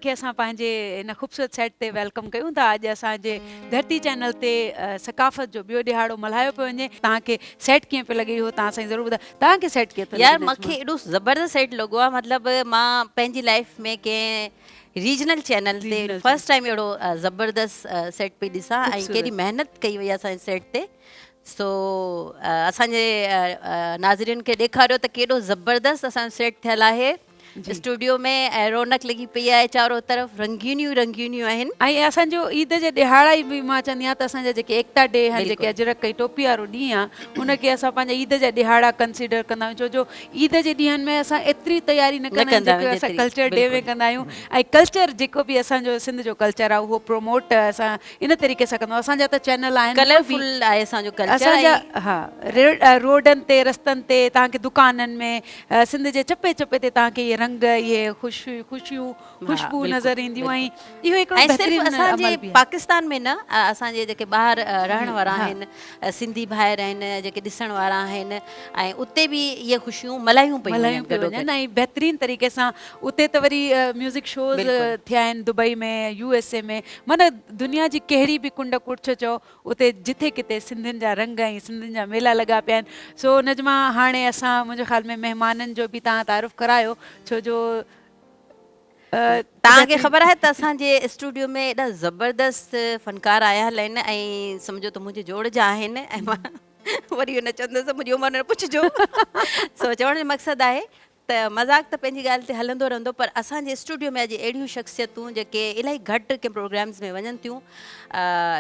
तव्हांखे असां पंहिंजे इन ख़ूबसूरत सेट ते वेलकम कयूं था। अॼु असांजे धरती चैनल ते सकाफ़त जो ॿियो ॾिहाड़ो मल्हायो पियो वञे। तव्हांखे सेट कीअं पियो लॻे इहो तव्हां असांखे ज़रूरु ॿुधायो। तव्हांखे सेट कीअं पियो यार लॻे? मूंखे एॾो ज़बरदस्त सेट लॻो आहे। मतिलबु मां पंहिंजी लाइफ में कंहिं रीजनल चैनल ते फर्स्ट टाइम अहिड़ो ज़बरदस्त सेट पई ॾिसां ऐं केॾी महिनत कई वई आहे असांजे सेट ते। सो असांजे नाज़रीन खे ॾेखारियो त केॾो ज़बरदस्त असांजो सेट थियलु आहे स्टूडियो में ऐं रौनक लॻी पई आहे चारो तरफ़ रंगीनियूं रंगीनियूं आहिनि। ऐं असांजो ईद जे ॾिहाड़ा बि मां चवंदी आहियां त असांजा जेके एकता डे आहिनि, जेके अजरक कई टोपी वारो ॾींहुं आहे, उनखे असां पंहिंजा ईद जा ॾिहाड़ा कंसिडर कंदा आहियूं। छो जो ईद जे ॾींहंनि में असां एतिरी तयारी न कंदा आहियूं जेको असां कल्चर डे में कंदा आहियूं। ऐं कल्चर जेको बि असांजो सिंध जो कल्चर आहे उहो प्रोमोट असां इन तरीक़े सां कंदा आहियूं। असांजा त चैनल आहिनि, कलरफुल आहे असांजो कल्चर। असांजा हा रोडनि ते रस्तनि ते तव्हांखे दुकाननि में सिंध जे चपे चपे ते तव्हांखे इहे रंग, इहे ख़ुशियूं खुशबू नज़र ईंदियूं। ऐं इहो हिकिड़ो बहितरीनु असांजे पाकिस्तान में न, असांजे जेके ॿाहिरि रहण वारा आहिनि, सिंधी भाइर आहिनि जेके ॾिसण वारा आहिनि, ऐं उते बि इहे ख़ुशियूं मल्हायूं पियूं वञनि। ऐं बहितरीनु तरीक़े सां उते त वरी म्यूज़िक शोज़ थिया आहिनि दुबई में, USA में, माना दुनिया जी कहिड़ी बि कुंड कुर्छ चओ उते जिथे किथे सिंधियुनि जा रंग ऐं सिंधियुनि जा मेला लॻा पिया आहिनि। सो नजमा हाणे असां मुंहिंजे ख़्याल में महिमाननि जो बि तव्हां तारीफ़ करायो, छो जो तव्हांखे ख़बर आहे त असांजे स्टूडियो में एॾा ज़बरदस्त फ़नकार आया हल आहिनि ऐं सम्झो त मुंहिंजे जोड़ जा आहिनि। ऐं मां वरी न चवंदसि मुंहिंजी उमिरि न पुछिजो। सो चवण जो मक़सदु आहे त मज़ाक त पंहिंजी ॻाल्हि ते हलंदो रहंदो, पर असांजे स्टूडियो में अॼु अहिड़ियूं शख़्सियतूं जेके इलाही घटि कंहिं प्रोग्राम्स में वञनि थियूं,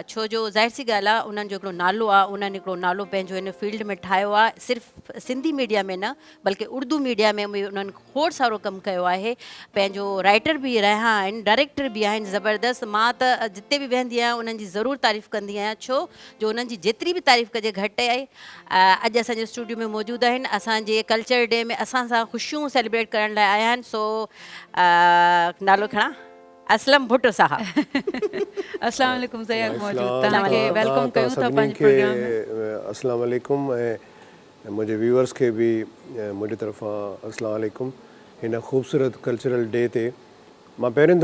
छो जो ज़ाहिर सी ॻाल्हि आहे उन्हनि जो हिकिड़ो नालो आहे, उन्हनि हिकिड़ो नालो पंहिंजो हिन फील्ड में ठाहियो आहे। सिर्फ़ु सिंधी मीडिया में न बल्कि उर्दू मीडिया में बि उन्हनि खोड़ सारो कमु कयो आहे। पंहिंजो राइटर बि रहिया आहिनि, डायरेक्टर बि आहिनि ज़बरदस्त। मां त जिते बि वेंदी आहियां उन्हनि जी ज़रूरु तारीफ़ कंदी आहियां, छो जो उन्हनि जी जेतिरी बि तारीफ़ कजे घटि आहे। अॼु असांजे स्टूडियो में मौजूदु आहिनि, असांजे कल्चर डे में असां सां ख़ुशियूं सेलिब्रेट करण लाइ आया आहिनि। सो नालो खणा असलम भुट्टो साहब। अस्सलाम वालेकुम ज़या मौजूद, तव्हांखे वेलकम कयूं था पंहिंजे प्रोग्राम में। अस्सलाम वालेकुम ऐं मुंहिंजे व्यूअर्स खे बि मुंहिंजी तरफ़ां अस्सलाम वालेकुम। हिन ख़ूबसूरत कल्चरल डे ते मां पहिरियों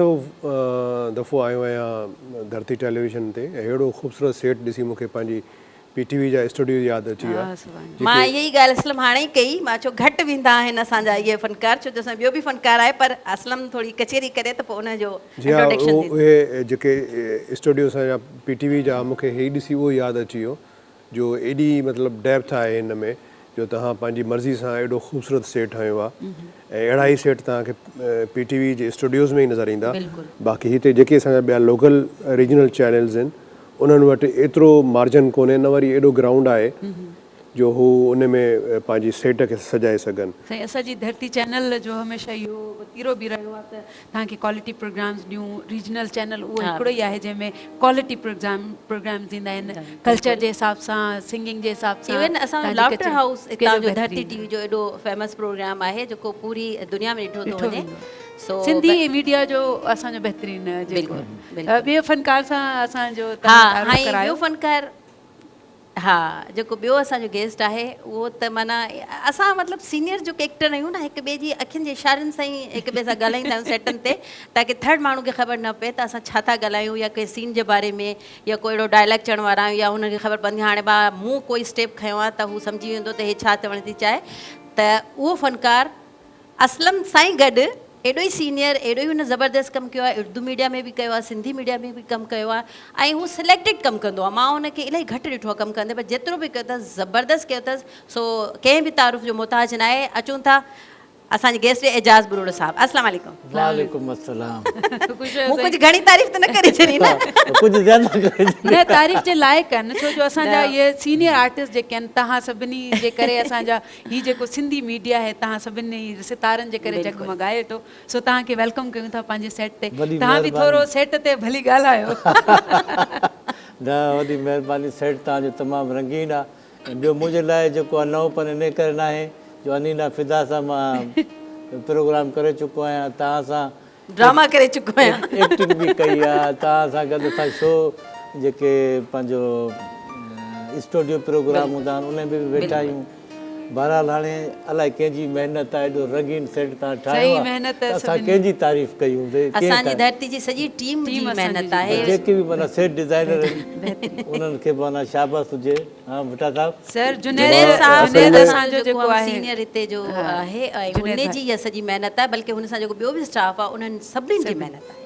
दफ़ो आयो आहियां धरती टेलीविज़न ते, ऐं अहिड़ो ख़ूबसूरत सेट ॾिसी मूंखे पंहिंजी PTV जा स्टूडियो यादि अची विया। मां इहा ई ॻाल्हि असलम हाणे ई कई, मां चयो घटि वेंदा आहिनि असांजा इहे फ़नकार, छो जो असां ॿियो बि फ़नकार आहे, पर असलम थोरी कचेरी करे त पोइ उनजो इंट्रोडक्शन ॾींदो। उहे जेके स्टूडियो असांजा PTV जा, मूंखे इहो ॾिसी उहो यादि अची वियो जो एॾी मतिलबु डेप्थ आहे हिन में, जो तव्हां पंहिंजी मर्ज़ी सां एॾो ख़ूबसूरत सेट ठाहियो आहे। ऐं अहिड़ा ई सेट तव्हांखे PTV जे स्टूडियोज़ में ई नज़र ईंदा। बाक़ी हिते जेके असांजा ॿिया लोकल रीजनल चैनल्स आहिनि उन्हनि वटि एतिरो मार्जन कोन्हे, न वरी एॾो ग्राउंड आहे जो हू उन में पंहिंजी सेट खे सजाए सघनि। साईं, असांजी धरती चैनल जो हमेशह इहो वतीरो बि रहियो आहे त तव्हांखे क्वालिटी प्रोग्राम्स ॾियूं। रीजनल चैनल उहो हिकिड़ो ई आहे जंहिंमें क्वालिटी प्रोग्राम्स ईंदा आहिनि, कल्चर जे हिसाब सां, सिंगिंग जे हिसाब सां। इवन असांजो लाफ्टर हाउस हितां जो धरती TV जो एॾो फेमस प्रोग्राम आहे जेको पूरी दुनिया में ॾिठो थो वञे। सिंधी मीडिया जो असांजो बहितरीनु ॿियो फ़नकार सां असांजो ॿियो फ़नकार, हा जेको ॿियो असांजो गेस्ट आहे उहो त माना असां मतिलबु सीनियर जो एक्टर आहियूं न, हिक ॿिए जी अखियुनि जे इशारनि सां ई हिक ॿिए सां ॻाल्हाईंदा आहियूं सेटनि ते, ताकी थर्ड माण्हू खे ख़बर न पए त असां छा था ॻाल्हायूं, या कंहिं सीन जे बारे में, या कोई अहिड़ो डायलॉग चवण वारा आहियूं, या हुनखे ख़बर पवंदी हाणे मूं कोई स्टेप खयो आहे त हू सम्झी वेंदो त हे छा चवणु थी चाहे। त उहो फ़नकार असलम सां ई गॾु एॾो ई सीनियर, एॾो ई हुन ज़बरदस्त कमु कयो आहे, उर्दू मीडिया में बि कयो आहे, सिंधी मीडिया में बि कमु कयो आहे, ऐं हू सिलेक्टेड कमु कंदो आहे। मां हुनखे इलाही घटि ॾिठो आहे कमु कंदे, पर जेतिरो बि कयो अथसि ज़बरदस्त कयो अथसि। सो कंहिं बि तारीफ़ जो मुहताज न आहे। अचूं था असांजे गेस्ट एजाज़ बरोड़ा साहब। अस्सलाम वालेकुम। वालेकुम अस्सलाम। मूं कुझु घणी तारीफ़ त न करे छॾी न, कुझु ज़्यादा करे न तारीफ़ जे लाइक़ु आहिनि, छो जो असांजा इहे सीनियर आर्टिस्ट जेके आहिनि, तव्हां सभिनी जे करे असांजा हीउ जेको सिंधी मीडिया आहे तव्हां सभिनी सितारनि जे करे जगमगाए थो। सो तव्हांखे वेलकम कयूं था पंहिंजे सेट ते। तव्हां बि थोरो सेट ते भली ॻाल्हायो। न, वॾी महिरबानी। सेट तव्हांजो तमामु रंगीन आहे। ऐं ॿियो मुंहिंजे लाइ जेको आहे नओपन इन करे न आहे जो अनीना फिदा सां मां प्रोग्राम करे चुको आहियां, तव्हां सां ड्रामा करे चुको आहियां, एक्टिंग बि कई आहे, तव्हां सां गॾु असां शो जेके पंहिंजो स्टूडियो प्रोग्राम हूंदा आहिनि उन में बि वेठा आहियूं। बहरहाल हाणे अलाए कंहिंजी महिनत आहे एॾो रंगीन सेट तव्हां सही ठाहियो आहे महिनत त असां सभिनी कंहिंजी तारीफ़ कयूं असांजी धरती जी सॼी टीम जी महिनत आहे जेके बि माना सेट डिज़ाइनर आहिनि उन्हनि खे माना शाबाश हुजे। हा भुट्टा साहब सर जुनैद जुनैद साहब जुनैद असांजो जेको जेको आहे सीनियर हिते जो आहे ऐं जुनैद उन जी इहा सॼी महिनत आहे बल्कि हुन सां जेको ॿियो बि स्टाफ आहे उन्हनि सभिनीनि जी महिनत आहे।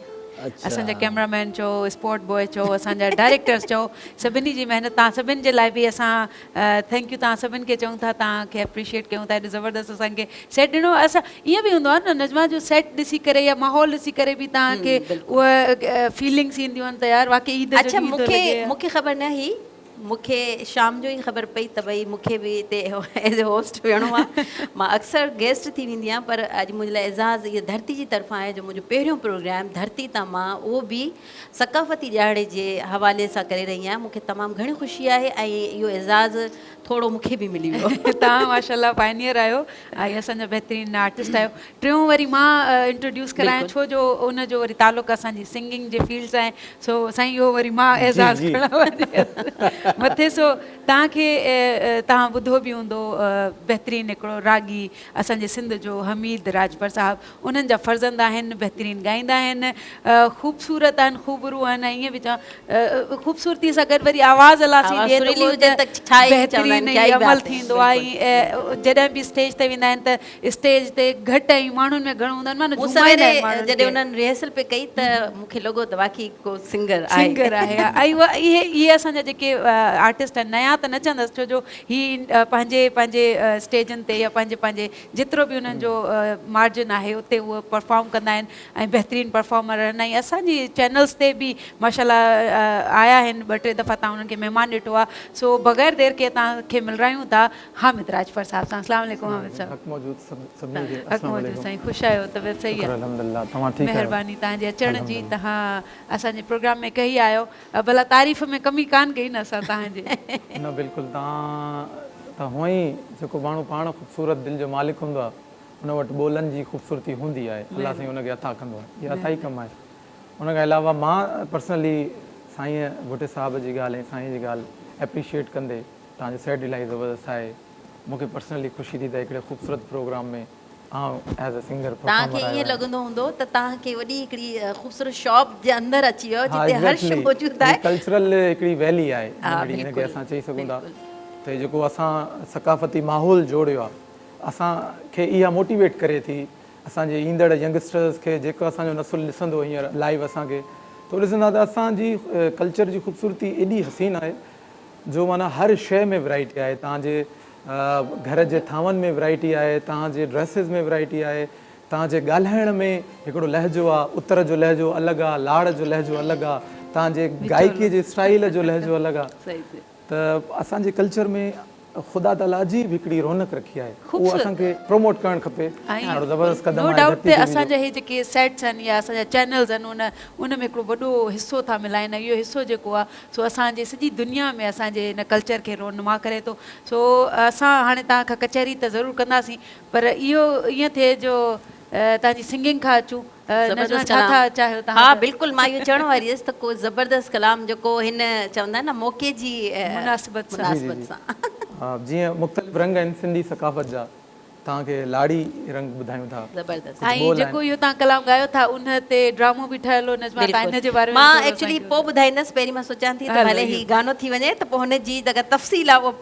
असांजा कैमरामैन चओ स्पॉट बॉय चओ असांजा डायरेक्टर्स चओ सभिनी जी महिनत तव्हां सभिनि जे लाइ बि असां थैंक यू तव्हां सभिनि खे चऊं था तव्हांखे एप्रिशिएट कयूं था एॾो ज़बरदस्त असांखे सेट ॾिनो असां ईअं बि हूंदो आहे न नज़मा जो सेट ॾिसी करे या माहौल ॾिसी करे बि तव्हांखे उहा फीलिंग्स ईंदियूं आहिनि त यार वाकई ईद अच्छा मूंखे ख़बर न हुई मूंखे शाम जो ई ख़बर पई त भई मूंखे बि हिते एज़ ए होस्ट विहणो आहे। मां अक्सर गेस्ट थी वेंदी आहियां पर अॼु मुंहिंजे लाइ एज़ाज़ इहा धरती जी तरफ़ां आहे जो मुंहिंजो पहिरियों प्रोग्राम धरती तां मां उहो बि सकाफ़ती ॾियारे जे हवाले सां करे रही आहियां। मूंखे तमामु घणी ख़ुशी आहे ऐं इहो एज़ाज़ थोरो मूंखे बि मिली वियो। तव्हां माशाल्लाह पाइनियर आहियो ऐं असांजा बहितरीनु आर्टिस्ट आहियो। टियों वरी मां इंट्रोड्यूस करायां छो जो उनजो वरी तालुक़ु असांजी सिंगिंग जे फील्ड सां आहे सो साईं इहो वरी मां एज़ाज़ खणा मथे सो तव्हांखे तव्हां ॿुधो बि हूंदो बहितरीनु हिकिड़ो रागी असांजे सिंध जो हमीद राजपर साहिबु उन्हनि जा फर्ज़ंद आहिनि बहितरीनु ॻाईंदा आहिनि ख़ूबसूरत आहिनि ख़ूबरू आहिनि ऐं ईअं बि चवां ख़ूबसूरती सां गॾु वरी आवाज़ बहितरीनु अमल थींदो आहे ऐं जॾहिं बि स्टेज ते वेंदा आहिनि त स्टेज ते घटि ऐं माण्हुनि में घणो हूंदा आहिनि जॾहिं उन्हनि रिहर्सल पे कई त मूंखे लॻो त वाक़ई को सिंगर आहे ऐं इहे असांजा जेके आर्टिस्ट आहिनि नया त न चवंदसि छो जो ही पंहिंजे स्टेजनि ते या पंहिंजे जेतिरो बि उन्हनि जो मार्जिन आहे उते उहे परफॉर्म कंदा आहिनि ऐं बहितरीनु परफॉर्मर आहिनि ऐं असांजी चैनल्स ते बि माशाल्लाह आया आहिनि 2-3 दफ़ा तव्हां उन्हनि खे महिमान ॾिठो आहे सो बग़ैर देरि के तव्हांखे मिलरायूं था हामिद राजपर साहिब सां अस्सलाम वालेकुम हामिद साहिब साईं ख़ुशि आहियो तबियत सही आहे महिरबानी तव्हांजे अचण जी तव्हां असांजे प्रोग्राम में कई आहियो भला तारीफ़ में कमी कान कई न असां तव्हांजे न बिल्कुलु तव्हां हूअं ई जेको माण्हू पाण ख़ूबसूरत दिलि जो मालिक हूंदो आहे उन वटि ॿोलनि जी ख़ूबसूरती हूंदी आहे अलाह साईं हुनखे अता कंदो आहे इहा अथाई कमु आहे। उनखां अलावा मां पर्सनली साईं भुट्टे साहिब जी ॻाल्हि ऐं साईं जी ॻाल्हि एप्रिशिएट कंदे तव्हांजो सेट इलाही ज़बरदस्त आहे मूंखे पर्सनली ख़ुशी थी त हिकिड़े ख़ूबसूरत प्रोग्राम में एज़ अ सिंगर तव्हांखे ईअं लॻंदो हूंदो त तव्हांखे वॾी हिकिड़ी ख़ूबसूरत शॉप जे अंदरि अची वियो जिते हर शइ मौजूदु आहे कल्चरल हिकिड़ी वैली आहे हिनखे असां चई सघूं था त जेको असां सकाफ़ती माहौल जोड़ियो आहे असांखे इहा मोटिवेट करे थी असांजे ईंदड़ यंगस्टर्स खे जेको असांजो नसुल ॾिसंदो हींअर लाइव असांखे त ॾिसंदा त असांजी कल्चर जी ख़ूबसूरती एॾी हसीन आहे जो माना हर शइ में वैराइटी आहे तव्हांजे घर जे थांवनि में वैराइटी आहे तव्हांजे ड्रेसिस में वैराइटी आहे तव्हांजे ॻाल्हाइण में हिकिड़ो लहजो आहे उत्तर जो लहजो अलॻि आहे लाड़ जो लहजो अलॻि आहे तव्हांजे गायकीअ जे स्टाइल जो लहजो अलॻि आहे त असांजे कल्चर में ख़ुदा ताला जी बि हिकिड़ी रौनक रखी आहे उहो असांखे प्रमोट करणु खपे ॾाढो ज़बरदस्त क़दम नो डाउट ते असांजा हे जेके सेट्स आहिनि या असांजा चैनल्स आहिनि उन में हिकिड़ो वॾो हिसो था मिलाइनि इहो हिसो जेको आहे सो असांजे सॼी दुनिया में असांजे हिन कल्चर खे रोनुमा करे थो सो असां हाणे तव्हांखां कचहरी त ज़रूरु कंदासीं पर इहो ईअं थिए जो तव्हांजी सिंगिंग खां अचूं छा था चाहियो तव्हां? हा बिल्कुलु मां इहो चवण वारी हुअसि त को ज़बरदस्त कलाम जेको हिन चवंदा आहिनि न मौक़े जी मुनासिबत सां जीअं मुख़्तलिफ़ रंग आहिनि सिंधी सकाफ़त जा तव्हांखे लाड़ी रंग ॿुधायूं था ज़बरदस्त ऐं जेको इहो तव्हां कलाम ॻायो था उन ते ड्रामो बि ठहियल हो नज़मा तव्हां हिन जे बारे में मां एक्चुअली पोइ ॿुधाईंदसि पहिरीं मां सोचां थी त भले ही गानो थी वञे त पोइ हुनजी जेका तफ़सील आहे उहो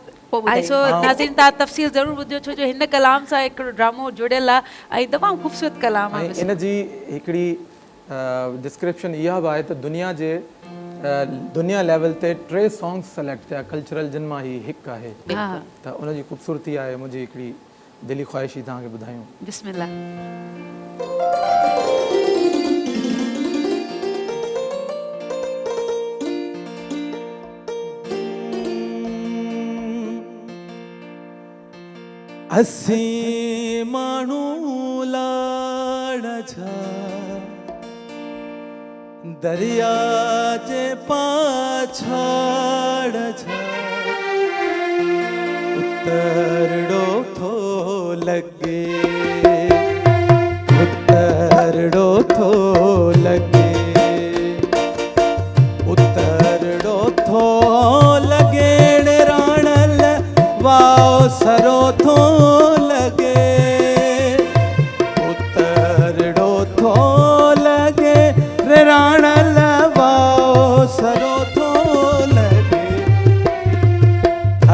सो नाज़रीन तव्हां तफ़सील ज़रूरु ॿुधियो छो जो हिन कलाम सां हिकिड़ो ड्रामो जुड़ियल आहे ऐं तमामु ख़ूबसूरत कलाम आहे इन जी हिकिड़ी डिस्क्रिप्शन इहा बि आहे त दुनिया लेवल ते 3 सॉन्ग्स सेलेक्ट थिया कल्चरल जिन मां ही हिकु आहे त उनजी ख़ूबसूरती आहे मुंहिंजी हिकिड़ी दिली ख़्वाहिशी तव्हांखे ॿुधायूं बिस्मिल्लाह असी माण्हू लाड़ छा दरिया जे पाछाड़ छा उतरड़ो थो लगे उतरड़ो थो लगे उतरड़ो थो लगे राणल वाओ सरो थो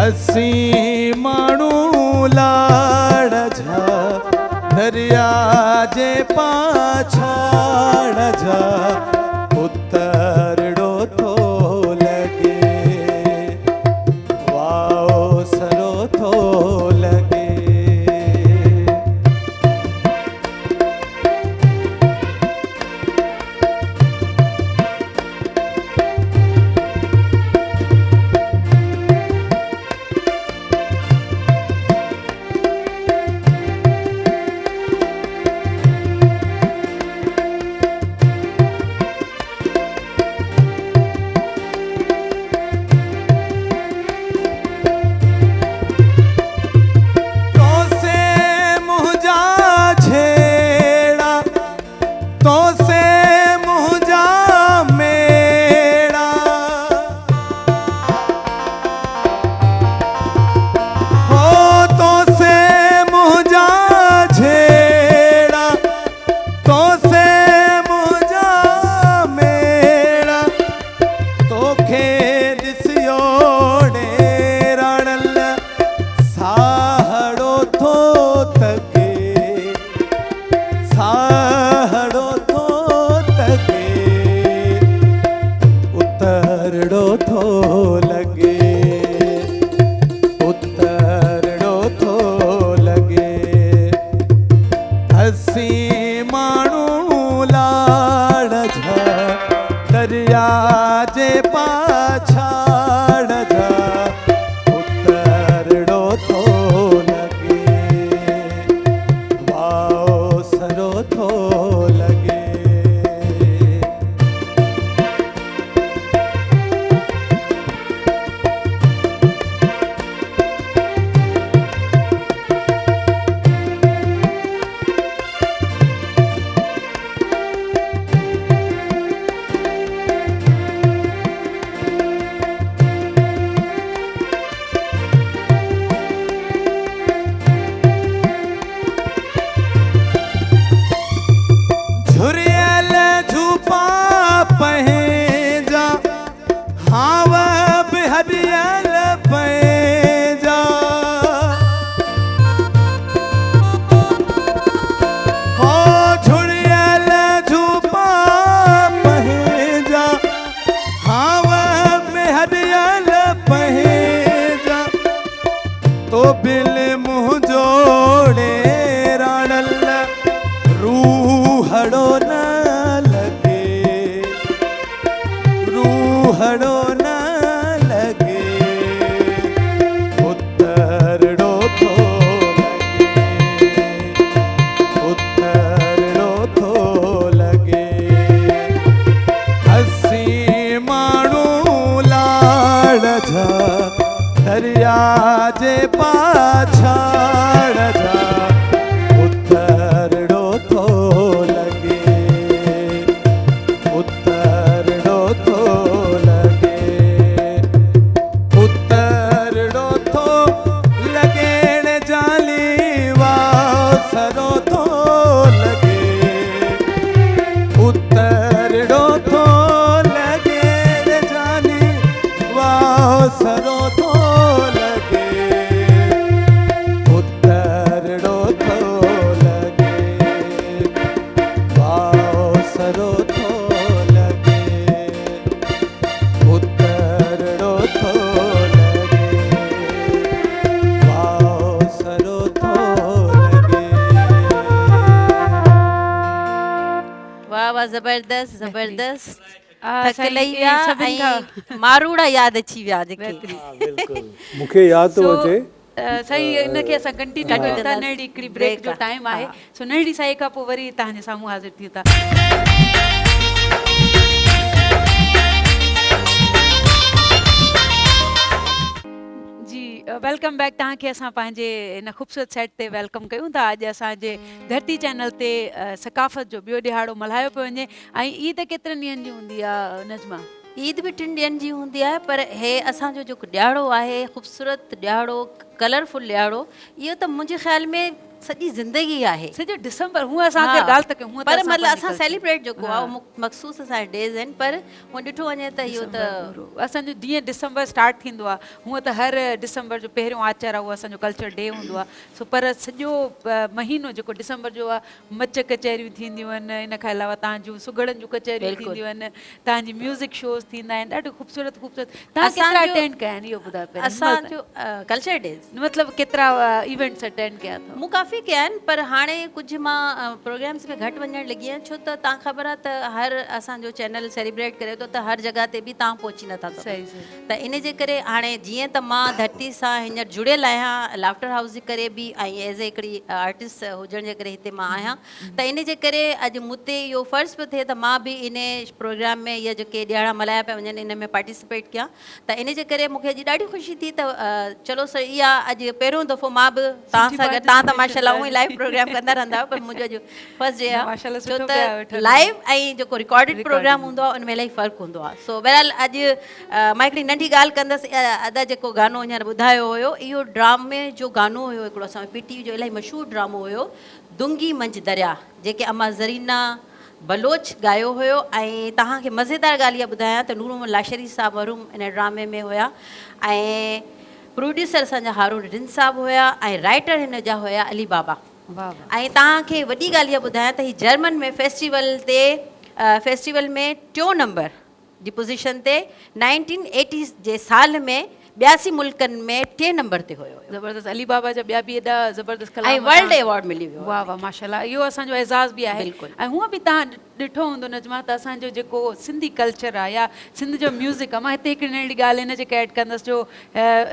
हसी माण्हू लाड़ जा दरिया जे पाछाड़ जा उतरड़ो थो लगे वाओ सरो थो लगे उतरड़ो थो लगे उतरड़ो थो लगे हसी माण्हू लाड़ जा दरिया जे पाछाड़ जा उतरड़ो थो लगे वाओ सरो थो लगे झुरियल झूपा पहेजा हाव बिहरियल पहेजा हो झुरियल झूपा पहेजा हाव बिहरियल पहेजा तो बिल मुँह जोड़े राणल रूहड़ो न लगे रूहड़ो न लगे उतरड़ो थो लगे उतरड़ो थो लगे हसी माण्हू लाड़ जा दरिया जे पाछाड़ जा उतरड़ो थो लगे उतरड़ो थो लगे उतरड़ो थो लगे जाली वाओ सरो थो लगे उतरड़ो थो लगे जाली वाओ सरो थो लगे उतरड़ो थो लगे वाओ सरो थो लगे उतरड़ो थो लगे वाओ सरो थो लगे वाह वाह ज़बरदस्त ज़बरदस्त साईं, थकलई इहे विया सभिनी खां- ऐं मारूड़ा यादि अची विया जेके बिल्कुलु मूंखे यादि थो अचे साईं इनखे असां कंटिन्यू कयूं था नंढी हिकिड़ी ब्रेक जो ब्रेक टाइम आहे सो नंढड़ी साईं खां पोइ वरी तव्हांजे साम्हूं हाज़िर थियूं था जी वेलकम बैक तव्हांखे असां पंहिंजे हिन ख़ूबसूरत सेट ते वेलकम कयूं था अॼु असांजे धरती चैनल ते सकाफ़त जो ॿियो ॾिहाड़ो मल्हायो पियो वञे ऐं ईद केतिरनि ॾींहंनि जी हूंदी आहे नज़मा ईद बि 3 ॾींहंनि जी हूंदी आहे पर हे असांजो जेको ॾिहाड़ो आहे ख़ूबसूरत ॾिहाड़ो कलरफुल ॾिहाड़ो इहो त मुंहिंजे ख़्याल में सॼी ज़िंदगी आहे। सॼो डिसंबर हूअं असांखे ॻाल्हि त कयूं हूअं त पर असां मतिलबु पंहिंजी असां culture- सेलिब्रेट जेको आहे उहो मख़सूस असांजा डेज़ आहिनि, पर हूअं ॾिठो वञे त इहो त असांजो जीअं डिसंबर स्टार्ट थींदो आहे हूअं त हर डिसंबर जो पहिरियों आचार आहे उहो असांजो कल्चर डे हूंदो आहे। सो पर सॼो महीनो जेको डिसंबर जो आहे मच कचहरियूं थींदियूं आहिनि, इन खां अलावा तव्हांजूं सुगड़नि जूं कचहरियूं बिल्कुलु। थींदियूं आहिनि, तव्हांजी म्यूज़िक शोज़ थींदा आहिनि, ॾाढो ख़ूबसूरत ख़ूबसूरत। तव्हां केतिरा असांजो- अटेंड कया आहिनि इहो ॿुधायो पहिरियों? असांजो कल्चर डेज़ मतिलबु केतिरा इवेंट्स अटेंड कया अथव? मूं काफ़ी कया आहिनि, पर हाणे कुझु मां प्रोग्राम्स में घटि वञणु लॻी आहियां, छो त तव्हां ख़बर आहे त हर असांजो चैनल सेलिब्रेट करे थो त हर जॻह ते बि तव्हां पहुची नथा सघो। सही सही। त इन जे करे हाणे जीअं त मां धरती सां हींअर जुड़ियल आहियां लाफ्टर हाउस जे करे बि, ऐं एज़ ए हिकिड़ी आर्टिस्ट हुजण जे करे हिते मां आहियां, त इन जे करे अॼु मूं ते इहो फ़र्ज़ु पियो थिए त मां बि इन प्रोग्राम में इहे जेके ॾियारा मल्हाया पिया वञनि इन में पार्टिसिपेट कयां। त इन जे करे मूंखे अॼु ॾाढी ख़ुशी थी त चलो सर इहा अॼु पहिरियों दफ़ो मां बि तव्हां सां गॾु, तव्हां त माशाल्लाह उहो ई लाइव प्रोग्राम कंदा रहंदा आहियो, पर मुंहिंजो अॼु फर्स्ट डे आहे, माशाल्लाह छो सुठो पिया त वेठल। लाइव ऐं जेको रिकॉर्डेड प्रोग्राम हूंदो आहे उनमें इलाही फ़र्क़ु हूंदो आहे। सो बहरहाल अॼु मां हिकिड़ी नंढी ॻाल्हि कंदसि। अदा जेको गानो हींअर ॿुधायो हुयो इहो ड्रामे जो गानो हुयो हिकिड़ो असांजो PTV जो इलाही मशहूरु ड्रामो हुयो दुंगी मंझि दरिया, जेके अमा ज़रीना बलोच ॻायो हुयो। ऐं तव्हांखे मज़ेदार ॻाल्हि इहा ॿुधायां त नूर मोहम्मद लाशरी साहब महरूम इन ड्रामे में हुया, ऐं प्रोड्यूसर असांजा हारून रिन साहब हुया, ऐं राइटर हिन जा हुया अली बाबा। वाह वाह। ऐं तव्हांखे वॾी ॻाल्हि इहा ॿुधायां त हीउ जर्मन में फेस्टिवल में 4 नंबर जी पोज़ीशन ते 1980 जे साल में 82 मुल्कनि में 3 नंबर ते हुयो ज़बरदस्त। अली बाबा जा ॿिया बि एॾा ज़बरदस्त ऐं कलाम वर्ल्ड एवॉर्ड मिली वियो। वाह वाह माशाल्लाह, इहो असांजो एज़ाज़ बि आहे। बिल्कुलु। ऐं हूअं बि तव्हां ॾिठो हूंदो नजमा त असांजो जेको सिंधी कल्चर आहे या सिंध जो म्यूज़िक आहे, मां हिते हिकिड़ी नंढी ॻाल्हि हिन जेके ऐड कंदसि जो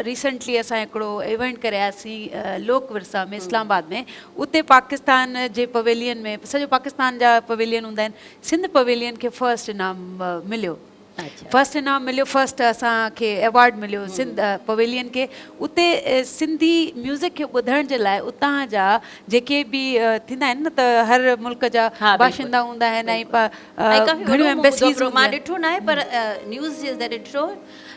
रिसेंटली असां हिकिड़ो इवेंट करायासीं लोक विरसा में इस्लामाबाद में, उते पाकिस्तान जे पवेलियन में सॼो पाकिस्तान जा पवेलियन हूंदा आहिनि, सिंध पवेलियन खे फर्स्ट इनाम मिलियो। फर्स्ट इनाम मिलियो, फर्स्ट असांखे अवॉर्ड मिलियो सिंध पवेलियन खे। उते सिंधी म्यूज़िक खे ॿुधण जे लाइ उतां जा जेके बि थींदा आहिनि न त हर मुल्क जा बाशिंदा हूंदा आहिनि, ऐं घणियूं एम्बेसीज़ मां ॾिठो न आहे पर न्यूज़ जे ज़रिए ॾिठो।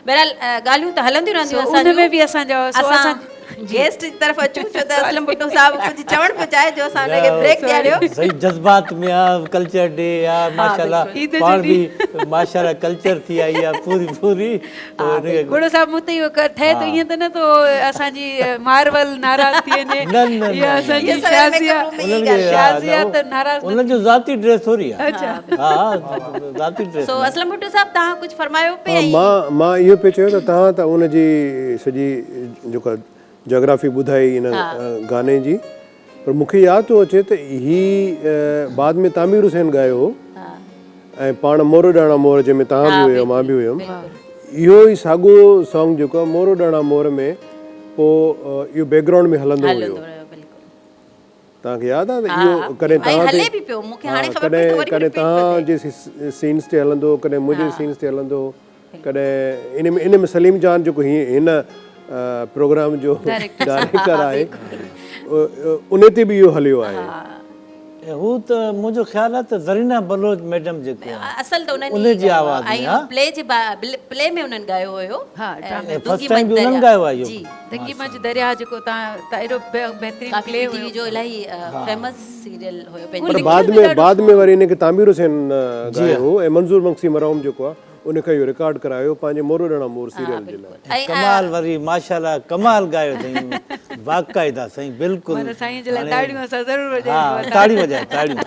बहरहाल ॻाल्हियूं त हलंदियूं रहंदियूं उन में बि असांजा असां गेस्ट जी तरफ़ अचूं, छो त असलम भुट्टो साहब कुझु चवणु पियो चाहे जो असां हुनखे ब्रेक ॾियारियो। सही जज़्बात में आहे, कल्चर डे आहे माशाल्लाह, पाण बि माशाल्लाह कल्चर थी आई आहे पूरी। गुड़ो साहब मूं त इहो ठहे त ईअं त न तो असांजी मार्वल नाराज़ थी वञे, इहा असांजी शाज़िया त नाराज़ उन्हनि जो ज़ाती ड्रेस थोरी आहे। हा ज़ाती ड्रेस। सो असलम भुट्टो साहब तव्हां कुझु फरमायो पिया? मां इहो पियो चयो त तव्हां त उनजी सॼी जेका जोग्राफी ॿुधाई इन गाने जी, पर मूंखे यादि थो अचे त ही बाद में तामीर हुसैन ॻायो हो, ऐं पाण मोरो ॾाणा मोर जंहिंमें तव्हां बि हुयो मां बि हुयुमि, इहो ई साॻियो सॉन्ग जेको आहे मोरो ॾाणा मोर में पोइ इहो बैकग्राउंड में हलंदो हुयो। तव्हांखे यादि आहे त इहो कॾहिं कॾहिं तव्हांजे सीन्स ते हलंदो, कॾहिं मुंहिंजे सीन्स ते हलंदो, कॾहिं इन में सलीम जान जेको हिन प्रोग्राम जो डायरेक्टर आहे उन ते बि इहो हलियो आहे। हू त मुंहिंजो ख़्यालु आहे त ज़रीना बलोच मैडम जेको असल त उन जी आवाज़ में ऐं प्ले में उन्हनि ॻायो हुयो। फर्स्ट टाइम बि उन्हनि ॻायो आहे इहो दंगी मंझि दरिया जेको तव्हां एॾो बहितरीनु प्ले PTV जो इलाही फेमस सीरियल हुयो पर बाद में वरी इनखे तामीर हुसैन ॻायो हो, ऐं मंज़ूर मक्सी मरहूम जेको आहे उनखे इहो रिकॉर्ड करायो पंहिंजे मोरो ॾाणा मोर सीरियल जे लाइ। कमाल वरी माशाल्लाह कमाल ॻायो अथई वाक़इदा साईं बिल्कुलु। साईं जे लाइ ताड़ियूं असां ज़रूरु हा ताड़ी वॼाए ताड़ियूं,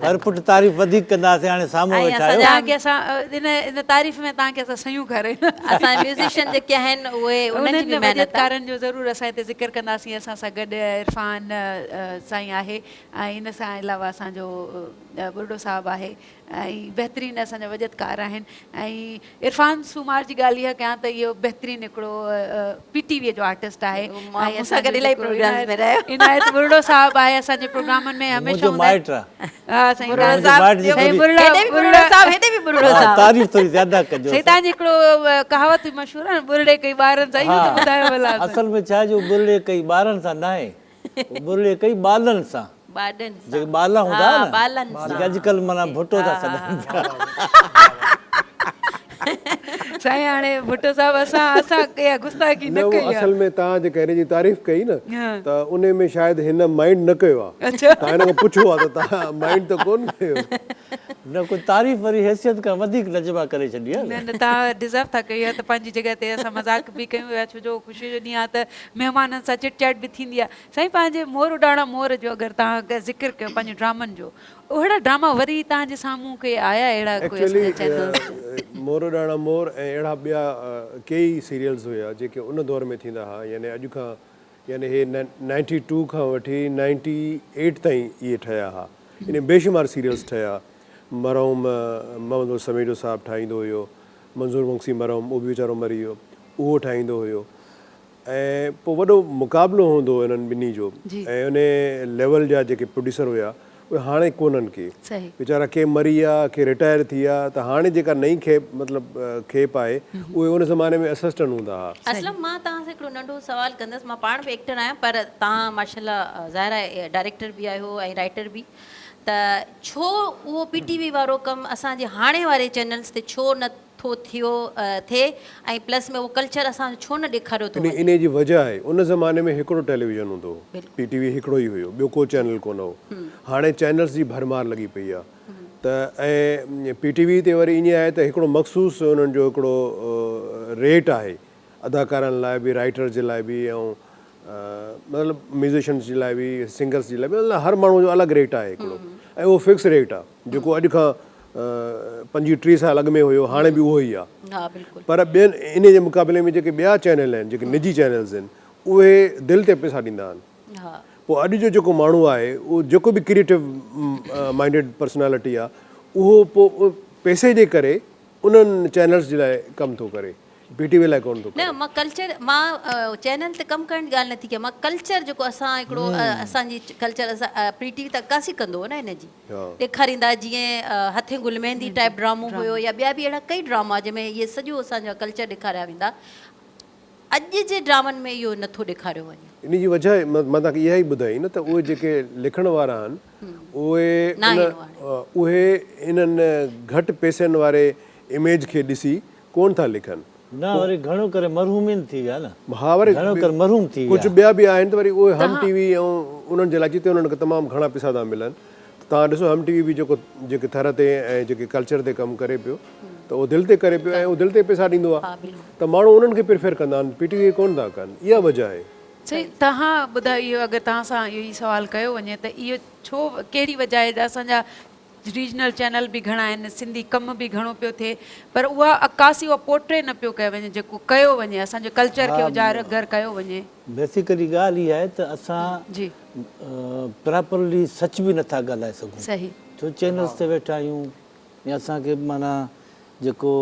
हर पुट तारीफ़ वधीक कंदासीं। हाणे साम्हूं वेठा आहियो, तव्हांखे असां इन तारीफ़ में तव्हांखे असां सयूं करे असां म्यूज़िशियन जेके आहिनि उहे उन्हनि जी महिनतकारनि जो ज़रूरु असां हिते ज़िक्र कंदासीं। असां सां गॾु इरफान साईं आहे, ऐं इन सां अलावा असांजो बुर्डो साहब आहे, ऐं बहितरीनु असांजा वजदकार आहिनि। ऐं इरफान सूमार जी ॻाल्हि इहा कयां त इहो बहितरीनु हिकिड़ो PTV जो आर्टिस्ट आहे, इनायत बुर्डो साहब आहे असांजे प्रोग्रामनि में हमेशह हूंदा आहिनि। तव्हांजी हिकिड़ो कहावत मशहूरु आहे न, बुरड़े कई ॿारनि सां, इहो त ॿुधायो भला। असल में छा जो बुरड़े कई ॿारनि सां न आहे, बुरड़े कई ॿालनि सां, जेके ॿाल हूंदा न, जेके अॼुकल्ह माना भुटो था सॾनि। साईं हाणे भुट्टो साहब असां कया गुस्ताखी न न उहो कई आहे। असल में तव्हां जेके हिन जी तारीफ़ कई न हा। त उन में शायदि हिन माइंड न कयो आहे। अच्छा। तव्हां हिन खां पुछो आहे त तव्हां माइंड त कोन कयो। न कोई तारीफ़ वारी हैसियत खां वधीक नजमा करे छॾी आहे न न तव्हां डिज़र्व था कयो आहे त पंहिंजी जॻह ते असां मज़ाक बि कयूं पिया छो जो ख़ुशी जो ॾींहुं आहे त महिमाननि सां चिट चैट बि थींदी आहे। साईं पंहिंजे मोर उॾाणा मोर जो अगरि तव्हां ज़िक्र कयो पंहिंजे ड्रामनि जो अहिड़ा ड्रामा वरी तव्हांजे साम्हूं के आया अहिड़ा कोई एक्चुअली असांजे चैनल मोर ॾाणा मोर ऐं अहिड़ा ॿिया कई सीरियल्स हुया जेके उन दौर में थींदा हुआ यानी अॼु खां यानी हे 92 खां वठी 98 ताईं इहे ठहिया हुआ। यानी बेशुमार सीरियल्स ठहिया। मरहूम मोहम्मद समीर साहब ठाहींदो हुयो, मंज़ूर मुंशी मरहूम उहो बि वीचारो मरी वियो, उहो ठाहींदो हुयो ऐं पोइ वॾो मुक़ाबिलो हूंदो हुओ इन्हनि ॿिन्ही जो ऐं उन लेवल जा जेके प्रोड्यूसर हुया उहे हाणे कोन्हनि के सही वीचारा के मरी विया के रिटायर थी विया त हाणे जेका नई खेप मतिलबु खेप आहे उहे उन ज़माने में असिस्टेंट हूंदा हुआ। असलम मां तव्हां सां हिकिड़ो नंढो सवाल कंदसि। मां पाण बि एक्टर आहियां पर तव्हां माशाल्लाह ज़ाहिर आहे डायरेक्टर बि आहियो ऐं राइटर बि। त छो उहो PTV वारो कमु असांजे हाणे वारे चैनल्स ते छो नथो थिए ऐं प्लस में उहो कल्चर असांजो छो न ॾेखारियो थो वञे? इन जी वजह आहे उन ज़माने में हिकिड़ो टेलीविज़न हूंदो हो, PTV हिकिड़ो ई हुयो, ॿियो को चैनल कोन हो। हाणे चैनल्स जी भरमार लॻी पई आहे त ऐं PTV ते वरी ईअं आहे त हिकिड़ो मख़सूसु उन्हनि जो हिकिड़ो रेट आहे अदाकारनि लाइ बि, राइटर जे लाइ बि ऐं मतिलबु म्यूज़िशियन्स जे लाइ बि, सिंगर्स जे लाइ बि, मतिलबु हर माण्हू जो अलॻि रेट आहे हिकिड़ो ऐं उहो फिक्स रेट आहे जेको अॼु खां 25-30 साल अॻु में हुयो हाणे बि उहो ई आहे। हा बिल्कुलु। पर ॿियनि इन जे मुक़ाबले में जेके ॿिया चैनल आहिनि जेके निजी चैनल्स आहिनि उहे दिलि ते पैसा ॾींदा आहिनि। हा पोइ अॼु जो जेको माण्हू आहे उहो जेको बि क्रिएटिव माइंडेड पर्सनैलिटी आहे उहो पोइ पैसे जे करे उन्हनि चैनल्स जे लाइ कमु थो करे, PTV लाइ कोन थो करे। न मां कल्चर मां चैनल ते कमु करण जी ॻाल्हि नथी कयां। मां कल्चर जेको असां हिकिड़ो असांजी कल्चर असां PTV त अक्कासी कंदो हो न हिनजी ॾेखारींदा जीअं हथे गुल मेहंदी टाइप ड्रामो हुयो या ॿिया बि अहिड़ा कई ड्रामा जंहिंमें इहे सॼो असांजा कल्चर ॾेखारिया वेंदा। अॼु जे ड्रामनि में इहो नथो ॾेखारियो वञे। इन जी वजह मां तव्हांखे इहा ई ॿुधाई न त उहे जेके लिखण वारा आहिनि उहे इन्हनि घटि पैसनि वारे इमेज खे ॾिसी कोन था लिखनि। न वरी घणो करे मरहूमिन थी विया न। हा वरी घणो करे मरहूम थी कुझु ॿिया बि आहिनि त वरी उहे हम TV ऐं उन्हनि जे लाइ जिते उन्हनि खे तमामु घणा पैसा था मिलनि। तव्हां ॾिसो हम TV बि जेके थर ते ऐं जेके कल्चर ते कमु करे पियो त उहो दिलि ते करे पियो ऐं उहो दिलि ते पैसा ॾींदो आहे त माण्हू उन्हनि खे प्रिफर कंदा आहिनि, PTV कोन था कनि। इहा वजह आहे। सही तव्हां ॿुधायो इहो अगरि तव्हां सां इहो ई सुवालु कयो वञे त इहो छो कहिड़ी वजह आहे असांजा रीजनल चैनल बि घणा आहिनि, सिंधी कमु बि घणो पियो थिए पर उहा अक्कासी उहा पोर्ट्रे न पियो कयो वञे जेको कयो वञे असांजे कल्चर खे उजागर कयो वञे। बेसिकली ॻाल्हि इहा आहे त असां जी प्रॉपरली सच बि नथा ॻाल्हाए सघूं सही छो चैनल्स ते वेठा आहियूं या असांखे माना जेको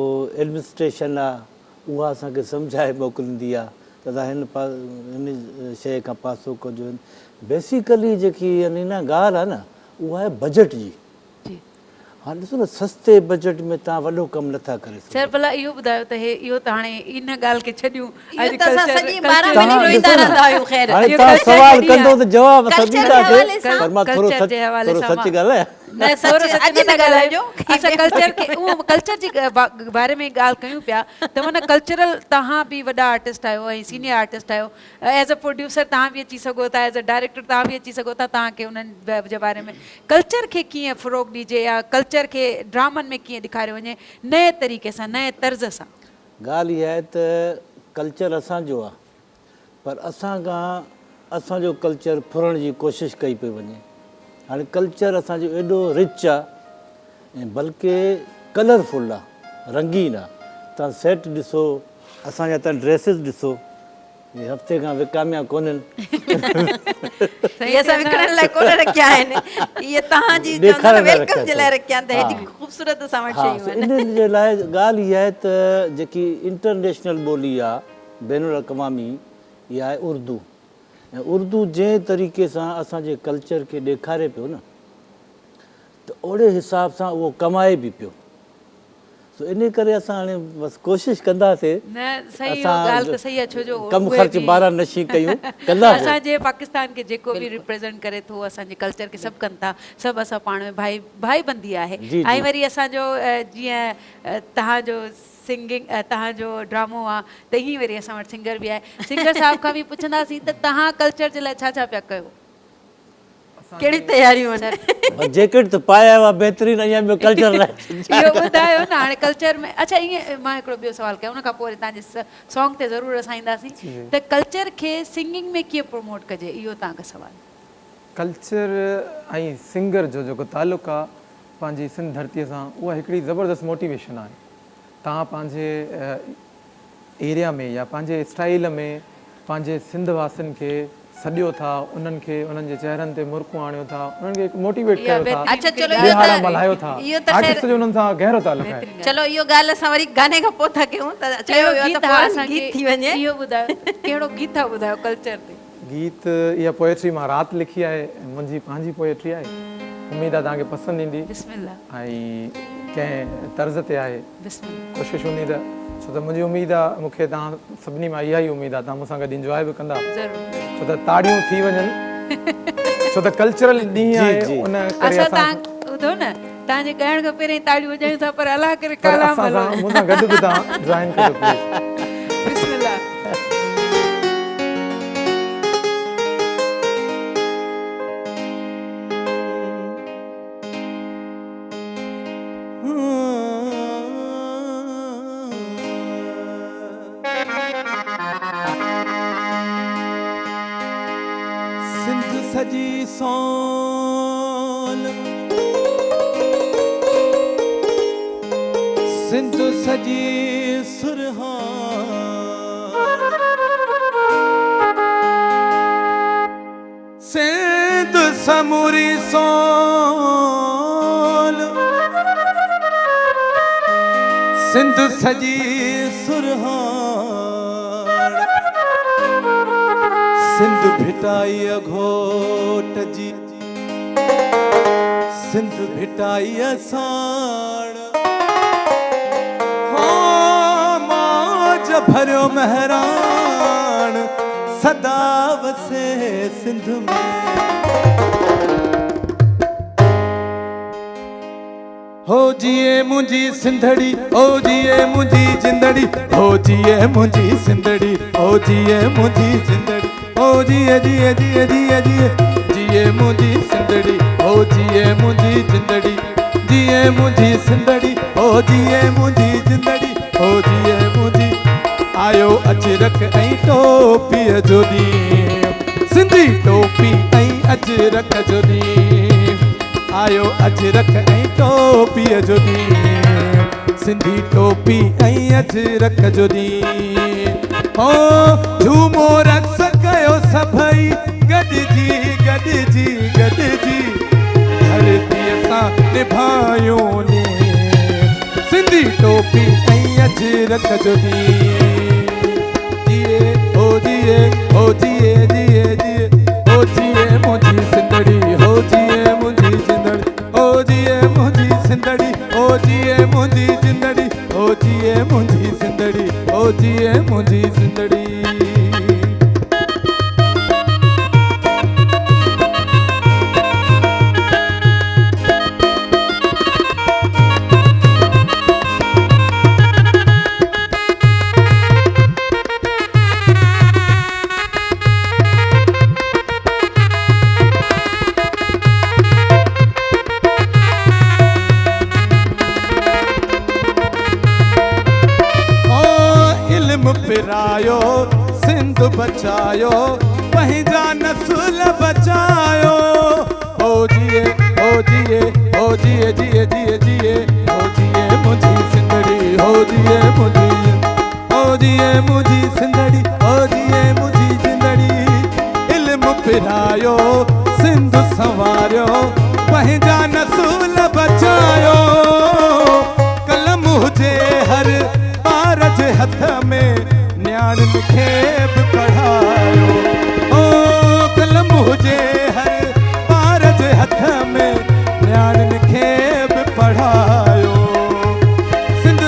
एडमिनिस्ट्रेशन आहे उहा असांखे सम्झाए मोकिलींदी आहे त तव्हां हिन शइ खां पासो कजो। बेसिकली जेकी यानी न ॻाल्हि आहे न उहा आहे बजट जी। हाणे ॾिसो न सस्ते बजट में तव्हां वॾो कमु नथा करे सघो। सर भला इहो ॿुधायो त हे इहो त हाणे इन ॻाल्हि खे छॾियूं इहो त असां सॼी 12 महीने रोईंदा रहंदा आहियूं। ख़ैर हाणे तव्हां सवाल कंदो त जवाब असां कल्चर जे हवाले ॾींदासीं सां पर मां थोरो सच ॻाल्हायां। न सच अॼु न ॻाल्हाइजो। असां कल्चर खे उहो कल्चर जे बारे में ॻाल्हि कयूं पिया त माना कल्चरल तव्हां बि वॾा आर्टिस्ट आहियो ऐं सीनियर आर्टिस्ट आहियो एज़ अ प्रोड्यूसर तव्हां बि अची सघो था, एज़ अ डायरेक्टर तव्हां बि अची सघो था। तव्हांखे उन्हनि जे बारे में कल्चर खे कीअं फ़रोग़ ॾिजे या कल्चर खे ड्रामनि में कीअं ॾेखारियो वञे नए तरीक़े सां नए तर्ज़ सां? ॻाल्हि इहा आहे त कल्चर असांजो आहे पर असां खां असांजो कल्चर फुरण जी कोशिशि कई पई वञे। हाणे कल्चर असांजो एॾो रिच आहे ऐं बल्कि कलरफुल आहे, रंगीन आहे। तव्हां सेट ॾिसो, असांजा तव्हां ड्रेसिस ॾिसो, इहे हफ़्ते खां विकामिया कोन्हनि। इहे असां विकिणण लाइ कोन रखिया आहिनि, इहे तव्हांजी वेलकम जे लाइ रखिया आहिनि त हेॾी ख़ूबसूरत असां वटि शयूं आहिनि। इन जे लाइ ॻाल्हि इहा आहे त जेकी इंटरनेशनल ॿोली आहे बैनुल अक़वामी इहा आहे उर्दू ऐं उर्दू जंहिं तरीक़े सां असांजे कल्चर खे ॾेखारे पियो न त ओड़े हिसाब सां उहो कमाए बि पियो। सो इन करे असां हाणे बसि कोशिशि कंदासीं न सही असां ॻाल्हि त सही आहे छो जो कमु उहे ख़र्च बि- 12 नशी कयूं कंदासीं असांजे पाकिस्तान खे जेको बि रिप्रेज़ेंट करे थो असांजे कल्चर खे सभु कनि था सभु असां पाण में भाई बंदी आहे जी, ऐं जी। वरी असांजो जीअं तव्हांजो सिंगिंग तव्हांजो ड्रामो आहे त हीअं वरी असां वटि सिंगर बि आहे सिंगर साहिब खां बि पुछंदासीं त तव्हां कल्चर जे लाइ छा छा पिया कयो कहिड़ी तयारियूं आहिनि जैकेट त पाया हुआ बहितरीनु अञा ॿियो कल्चर लाइ इहो ॿुधायो न हाणे कल्चर में अच्छा ईअं मां हिकिड़ो ॿियो सवाल कयां उन खां पोइ वरी तव्हांजे सॉन्ग ते ज़रूरु असां ईंदासीं त कल्चर खे सिंगिंग में कीअं प्रमोट कजे इहो तव्हांखे सवाल कल्चर ऐं सिंगर जो जेको तालुक़ु आहे पंहिंजी सिंध धरतीअ सां उहा हिकिड़ी ज़बरदस्त मोटिवेशन आहे तव्हां पंहिंजे एरिया में या पंहिंजे स्टाइल में पंहिंजे सिंध वासियुनि खे सॾियो था उन्हनि खे उन्हनि जे चेहरनि ते मुर्कूं आणियो था उन्हनि खे मोटिवेट इहा कयो था बहितरीनु अच्छा, चलो, ॻाल्हि इहो ॾिहाड़ा त- मल्हायो था इहो त आर्टिस्ट ख़ैर- जो उन्हनि सां गहरो तालुक़ु आहे चलो इहो ॻाल्हि असां वरी गाने खां पोइ था कयूं त चयो कहिड़ो वियो आहे गीत त आहे फौरन असांखे गीत थी वञे इहो ॿुधायो कहिड़ो गीत आहे ॿुधायो कल्चर ते गीत इहा पोएट्री मां राति लिखी आहे मुंहिंजी पंहिंजी पोएट्री आहे उमेद आहे तव्हांखे पसंदि ईंदी बिस्मिल्लाह ऐं कंहिं तर्ज़ ते आहे बिस्मिल्लाह कोशिशि हूंदी त छो त मुंहिंजी उमेद आहे मूंखे तव्हां सभिनी मां इहा ई उमेद आहे तव्हां मूंसां गॾु इंजॉय बि कंदा ज़रूरु छो त ताड़ियूं थी वञनि छो त कल्चरल ॾींहुं आहे जी। उन करे असां असां तव्हां ॿुधो न तव्हांजे ॻाइण खां पहिरीं ताड़ियूं वॼायूं था पर अलाह करे पर कलाम असां हलो सां मूंसां गॾु बि तव्हां जॉइन कजो प्लीज़ बिस्मिल्लाह सिंध सजी सोल सिंध सजी सुरहा सिंध समूरी सोल सिंध सजी सुरहा सिंध भिटाई घोट जी सिंध भिटाई साण हो मौज भरियो महरान सदा वसे सिंध में हो जिए मुंहिंजी सिंधड़ी हो जिए मुंहिंजी जिंदड़ी हो जिए मुंहिंजी सिंधड़ी हो जिए मुंहिंजी जिंदड़ी हो जिए जिए जिए जिए जिए जिए मुंहिंजी सिंधड़ी हो जिए मुंहिंजी जिंदड़ी जिए मुंहिंजी सिंधड़ी हो जिए मुंहिंजी जिंदड़ी हो जिए मुंहिंजी आयो अजरक ऐं टोपीअ जो ॾींहुं सिंधी टोपी ऐं अजरक जो ॾींहुं आयो अजरक ऐं टोपीअ जो ॾींहुं सिंधी टोपी ऐं अजरक जो ॾींहुं हो झूमो रक्स कयो सभई गॾिजी गॾिजी गॾिजी धरतीअ सां निभायूं नी सिंधी टोपी ऐं अजरक जो ॾींहुं जिए हो जिए हो जिए जिए जिए हो जिए मुंहिंजी सिंधड़ी हो जिए मुंहिंजी जिंदड़ी हो जिए मुंहिंजी सिंधड़ी हो जिए मुंहिंजी जिंदड़ी हो जिए मुंहिंजी सिंधड़ी हो जिए मुंहिंजी सिंधड़ी पिरायो सिंध बचायो पंहिंजा नस्ल बचायो हो जिए हो जिए हो जिए जिए जिए जिए हो जिए मुंहिंजी सिंधड़ी हो जिए मुंहिंजी हो जिए मुंहिंजी सिंधड़ी हो जिए मुंहिंजी जिंदड़ी इल्म पिरायो सिंध संवारियो पंहिंजा नस्ल बचायो कलम हुजे हर ॿार जे हथ में न्याणियुनि खे बि पढ़ायो ओ कलम हुजे हर ॿार जे हथ में न्याणियुनि खे बि पढ़ायो सिंध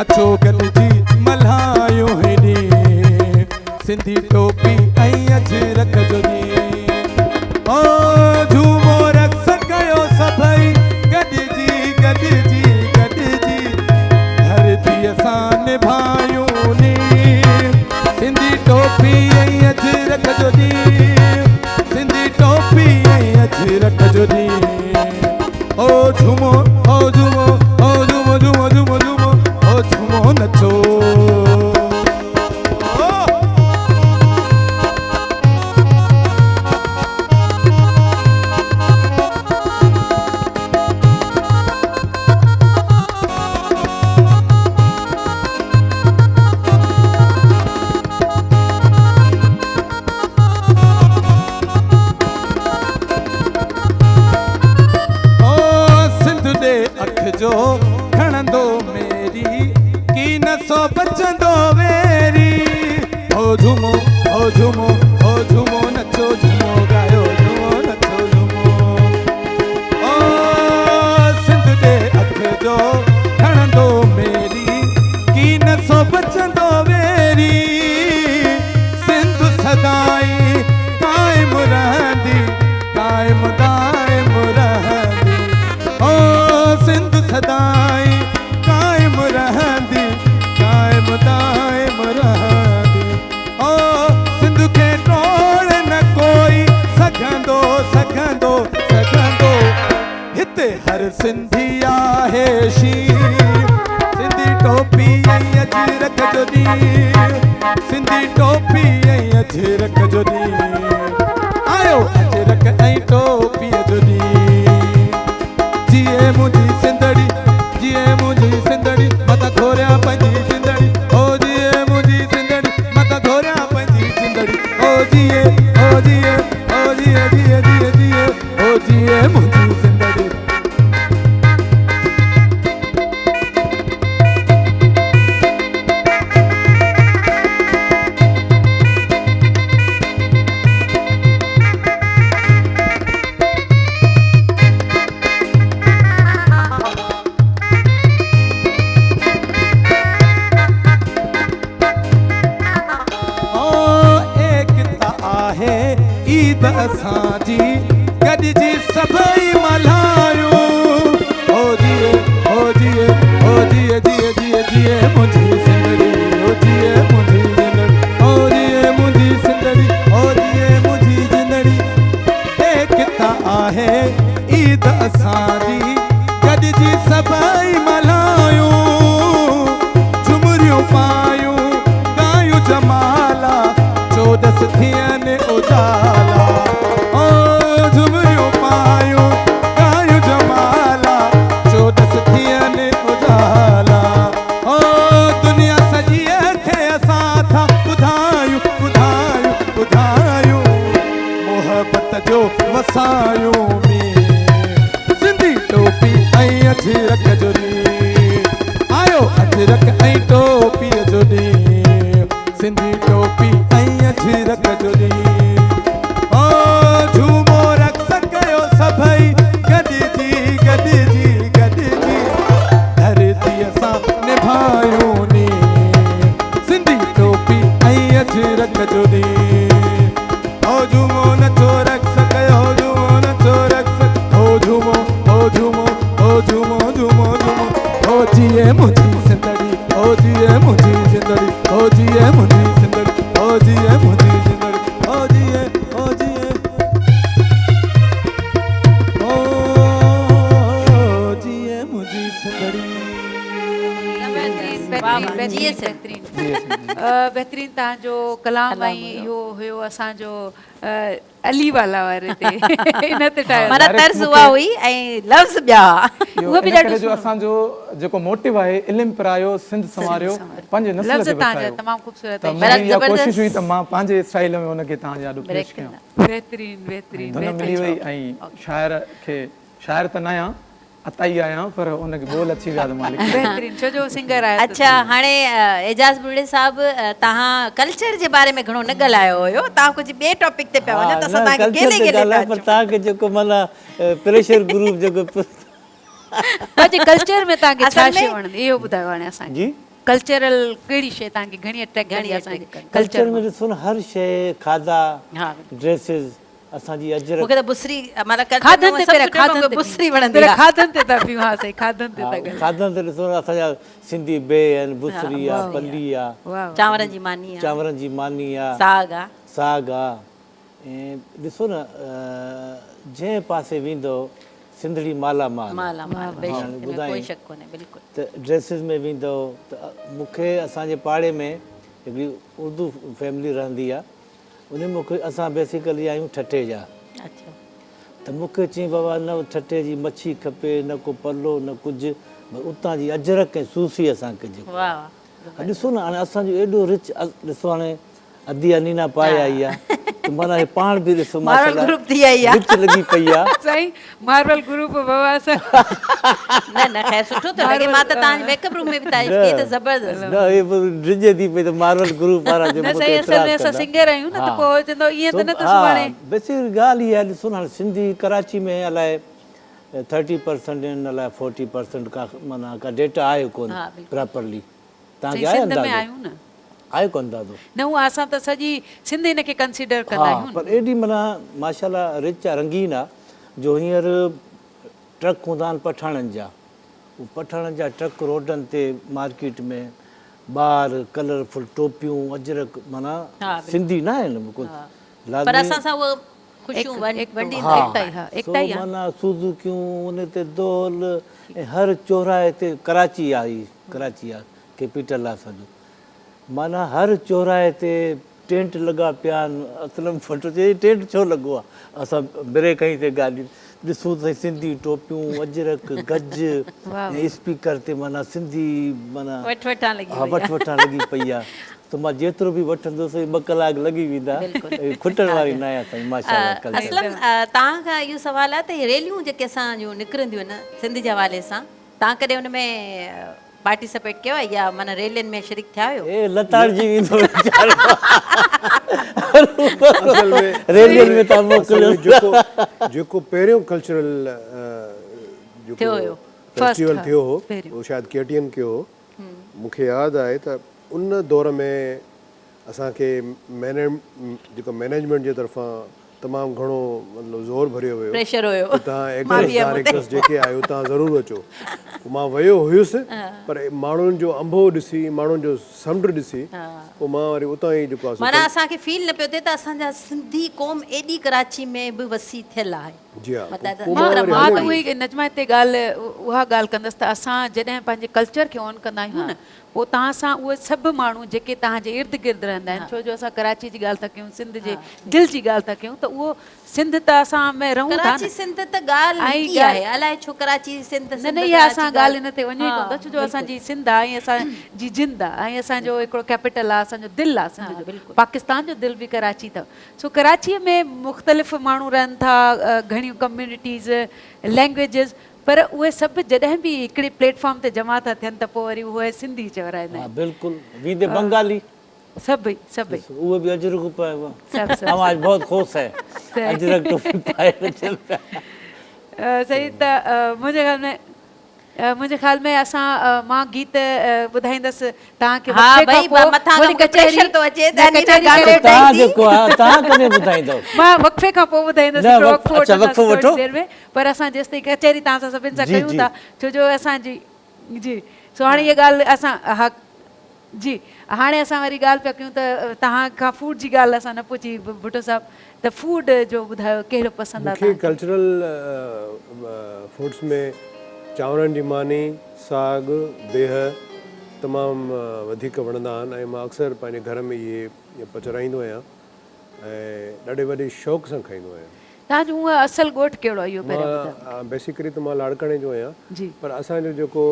अचो गॾिजी मल्हायूं हेॾी सिंधी टोपी ऐं अजरक जो ॾींहुं ओ झूमो रक़्स कयो सभई गॾिजी गॾिजी गॾिजी धरतीअ सां निभायूं नी सिंधी टोपी ऐं अजरक जो ॾींहुं सिंधी टोपी ऐं अजरक जो ॾींहुं ओ झूमो ओ झूमो ओ झूमो झूमो झूमो झूमो ओ झूमो नचो जो खणंदो मेरी की न सो बचंदो वेरी ओ झूमो ओ झूमो ओ झूमो नचो झूमो गायो झूमो नचो झूमो ओ सिंध दे अख जो खणंदो मेरी की न सो बचंदो वेरी सिंध सदाई कायम रहंदी कायम दायम रहंदी ओ सिंध सदाई कायम रहंदी कायम दायम रहंदी ओ सिंध खे टोड़ न कोई सघंदो सघंदो सघंदो हिते हर सिंधी आहे शीर सिंधी टोपी ऐं अजरक जो ॾींहुं सिंधी टोपी ऐं अजरक जो ॾींहुं आयो अजरक ऐं टोपीअ जो ॾींहुं जिए मुंहिंजी सिंधड़ी जिए मुंहिंजी सिंधड़ी मथां घोरिया पंहिंजी जिंदड़ी ओ जिए मुंहिंजी सिंधड़ी मथां घोरिया पंहिंजी जिंदड़ी ओ जिए ओ जिए ओ जिए जिए जिए जिए ओ जिए मुंहिंजी सिंधड़ी ईद असांजी गॾिजी सभई मल्हायूं ओ जिए ओ जिए ओ जिए जिए जिए जिए मुंहिंजी सिंधड़ी ओ जिए मुंहिंजी जिंदड़ी ओ जिए मुंहिंजी सिंधड़ी ओ जिए मुंहिंजी जिंदड़ी एकता आहे ईद असांजी गॾिजी सभई मल्हायूं झुमरियूं पायूं गायूं जमाला चोॾस थियनि उजाला ओ झुमरियूं पायूं गायूं जमाला चोॾस थियनि उजाला ओ दुनिया सॼीअ खे असां था ॿुधायूं ॿुधायूं ॿुधायूं मोहबत जो वसायूं में सिंधी टोपी ऐं अजरक जो ॾींहुं आयो अजरक ऐं टोपीअ जो ॾींहुं सिंधी टोपी ऐं अजरक जो ॾींहुं ओ झूमो रक़्स कयो सभई गॾिजी गॾिजी गॾिजी धरतीअ सां निभायूं नी सिंधी टोपी ऐं अजरक जो ॾींहुं ओ झूमो नचो रक़्स कयो झूमो नचो रक़्स ओ झूमो ओ झूमो ओ झूमो झूमो झूमो ओ जिए मुंहिंजी सिंधड़ी ओ जिए मुंहिंजी जिंदड़ी ओ जिए मुंहिंजी सिंधड़ी ओ जिए मुंहिंजी जिंदड़ी ओ जिए ओ जिए ओ जिए मुंहिंजी सिंधड़ी बहितरीन तव्हांजो कलाम ऐं इहो हुयो असांजो अली वाला वारे ते इन ते ठाहियो माना तर्स उहा हुई ऐं लफ़्ज़ ॿिया उहो बि ॾाढो जो असांजो जेको मोटिव आहे इल्मु पिरायो सिंध संवारियो पंहिंजे नस्ल लफ़्ज़ खे तव्हांजा बचायो तमामु ख़ूबसूरत त आहिनि मुंहिंजी इहा कोशिशि हुई त मां पंहिंजे स्टाइल में हुनखे तव्हांजे ॾाढो पेश कयां बहितरीन बहितरीन धुन मिली वई ऐं शाइर खे शाइर त न आहियां अताई आहियां पर हुनखे बोल अची विया त मालिक बहितरीन छो जो सिंगर आहे अच्छा हाणे एजाज़ बुढ़े साहब तव्हां कल्चर जे बारे में घणो न ॻाल्हायो हुयो तव्हां कुझु ॿिए टॉपिक ते पिया वञो त असां तव्हांखे गेले गेले पर तव्हांखे जेको माना प्रेशर ग्रुप जेको पंहिंजे कल्चर में तव्हांखे छा शइ वणंदी इहो ॿुधायो हाणे असांखे जी कल्चरल कहिड़ी शइ तव्हांखे घणी अट्रैक्ट कंदी आहे असांजे कल्चर कल्चर में ॾिसो न हर शइ खाधा हा ड्रेसिस असांजी अजरक मूंखे त बुसरी मतलब खाधनि ते पहिरियों खाधनि ते बुसरी वणंदी पहिरियों आहे खाधनि ते था पियूं हा सही खाधनि ते था ॻाल्हायूं खाधनि ते ॾिसो न असांजा सिंधी बेह आहिनि बुसरी आहे पली आहे वाह चांवरनि जी मानी आहे चांवरनि जी मानी आहे साग आहे साग आहे ऐं ॾिसो न जंहिं पासे वेंदो सिंधड़ी मालामाल माला माल बेशक हाणे हिन में ॿुधाई कोई शक कोन्हे बिल्कुलु त ड्रेसिस में वेंदो त मूंखे असांजे पाड़े में हिकिड़ी उर्दू फैमिली रहंदी आहे उन में मूंखे असां बेसिकली आहियूं ठठे जा अच्छा त मूंखे चई बाबा न ठठे जी मच्छी खपे न को पलो न कुझु उतां जी अजरक ऐं सूसी असांखे जेको वाह वाह ॾिसो न हाणे असांजो एॾो रिच ॾिसो हाणे अधी अनीना पाए आई आहे त माना हे पाण बि ॾिसो मार्बल ग्रुप थी आई आहे रिच लॻी पई आहे साईं मार्बल ग्रुप बाबा असां न न ख़ैर सुठो थो लॻे मां त तव्हांजे मेकअप रूम में बि तारीफ़ कई त ज़बरदस्त न हे रिझे थी पई त मार्बल ग्रुप वारा जो न मूंखे सही असल में एतिराज़ असां कंदा। सिंगर आहियूं न त हा। पोइ चवंदो ईअं त न त हा, सुभाणे बेसिक ॻाल्हि इहा आहे ॾिसो न हाणे सिंधी कराची में अलाए 30% आहिनि अलाए 40% का माना का डेटा आहे कोन हा, बिल्कुलु। प्रॉपरली सही तव्हांखे आहे सिंध में अंदाज़ो आहियूं न आहे कोन अंदाज़ो न उहा असां त सॼी सिंध हिनखे कंसिडर कंदा हा आहियूं पर एॾी माना माशाल्लाह रिच आहे रंगीन आहे जो हींअर ट्रक हूंदा आहिनि पठाणनि जा उहे पठाणनि जा ट्रक रोडनि ते मार्केट में ॿार कलरफुल टोपियूं अजरक माना हा, बिल्कुलु। सिंधी न आहिनि बिल्कुलु पर लाज़मी असां सां उहो ख़ुशियूं वंडींदा हा एकता ई, हा, सो एकता ई आहे। माना सुज़ुकियूं उन ते दोल ऐं हर चौराहे ते कराची आहे ही कराची आहे कैपिटल आहे सॼो माना हर चौराहे ते टेंट लॻा पिया आहिनि असलम फोटो चई टेंट छो लॻो आहे असां ब्रेक कई ते गाॾी ॾिसूं त सिंधी टोपियूं अजरक गज ऐं स्पीकर ते माना सिंधी माना वठ वठां लॻी हा वठ वठां लॻी पई आहे त मां जेतिरो बि वठंदुसि 2 कलाक लॻी वेंदा खुटण वारी न आहे साईं माशाल्लाह कल्चर असलम तव्हां खां इहो सुवालु आहे त हे रैलियूं जेके असां जूं निकिरंदियूं आहिनि सिंध जे हवाले सां तव्हां कॾहिं हुन में पार्टिसिपेट कयो आहे या माना रैलियुनि में शरीक थिया आहियो ए लताड़जी वेंदो वीचारो असल में रेलियुनि में तव्हां असल में मोकिलियो जेको पहिरियों कल्चरल थियो हुयो। फेस्टिवल हा, थियो हो पहिरियों। उहो शायदि केटीएन कयो हो मूंखे यादि आहे त उन दौर में असांखे जेको मैनेजमेंट जे तरफ़ां तमामु घणो मतिलबु ज़ोर भरियो वियो प्रेशर हुयो त तव्हां एक्टर्स डायरेक्टर्स जेके आहियो तव्हां ज़रूरु अचो पोइ मां वियो हुयुसि पर माण्हुनि जो अंबो ॾिसी माण्हुनि जो समुंड ॾिसी पोइ मां वरी उतां ई जेको आहे माना असांखे फील न पियो थिए त असांजा सिंधी क़ौम एॾी कराची में बि वसी थियल आहे जी हा मतिलबु पोइ मां वरी मां हलियो त उहे नजमा हिते ॻाल्हि उहा ॻाल्हि कंदसि त असां जॾहिं पंहिंजे कल्चर खे ऑन कंदा आहियूं न पोइ तव्हां सां उहे सभु माण्हू जेके तव्हांजे इर्द गिर्द रहंदा आहिनि छो जो असां कराची जी ॻाल्हि था कयूं सिंध जे दिलि जी ॻाल्हि था कयूं त उहो सिंध त असां में रहूं था कराची न सिंध त ॻाल्हि ऐं हिकु ई आहे अलाए छो कराची सिंध न न इहा असां ॻाल्हि हिन ते वञे कोन था छो जो असांजी सिंध आहे ऐं असांजी जिंद आहे ऐं असांजो हिकिड़ो कैपिटल आहे असांजो दिलि आहे सिंध जो पाकिस्तान जो दिलि बि कराची अथव सो कराचीअ में मुख़्तलिफ़ माण्हू रहनि था घणियूं कम्यूनिटीज़ लैंग्वेजिस पर उहे सभु जॾहिं बि हिकिड़े प्लेटफॉर्म ते जमा था थियनि त पोइ वरी उहे सिंधी चवराईंदा हा आहिनि बिल्कुलु वींदे बंगाली सभई सभई उहे भी अजरक पाए हुआ सभु सभु हम आज बहुत खुश है अजरक टोपी पाए चल पिया सही त मुंहिंजे ख़्याल में असां मां गीत ॿुधाईंदसि तव्हांखे हा वक़्फ़े भई खां पोइ मथां मुंहिंजी मूंखे pressure थो अचे न, त कचहरी गानो खां- तव्हां जेको आहे तव्हां कॾहिं ॿुधाईंदव मां वक़्फ़े खां पोइ ॿुधाईंदसि न, हिकिड़ो वक़्फ़ो- वक़्फ़ो अच्छा, वठंदासीं वक़्फ़ो थोरी वठो। देरि में पर असां जेसि ताईं कचहरी तव्हां सां सभिनि सां जी, कयूं जी। था छो जो असांजी जी सो हाणे इहा ॻाल्हि असां हा जी हाणे असां वरी ॻाल्हि पिया कयूं त तव्हां खां फूड जी ॻाल्हि असां न पुछी भुटो साहिबु त फूड जो ॿुधायो कहिड़ो पसंदि आहे मूंखे तव्हांखे? कल्चरल फूड्स में चांवरनि जी मानी साग बेह तमामु वधीक वणंदा आहिनि ऐं मां अक्सर पंहिंजे घर में इहे पचाईंदो आहियां ऐं ॾाढे वॾे शौक़ सां खाईंदो आहियां तव्हांजो उहा असल ॻोठु कहिड़ो आहे इहो पहिरियों ॿुधायो मां बेसिकली त मां लाड़काणे जो आहियां जी पर असांजो जेको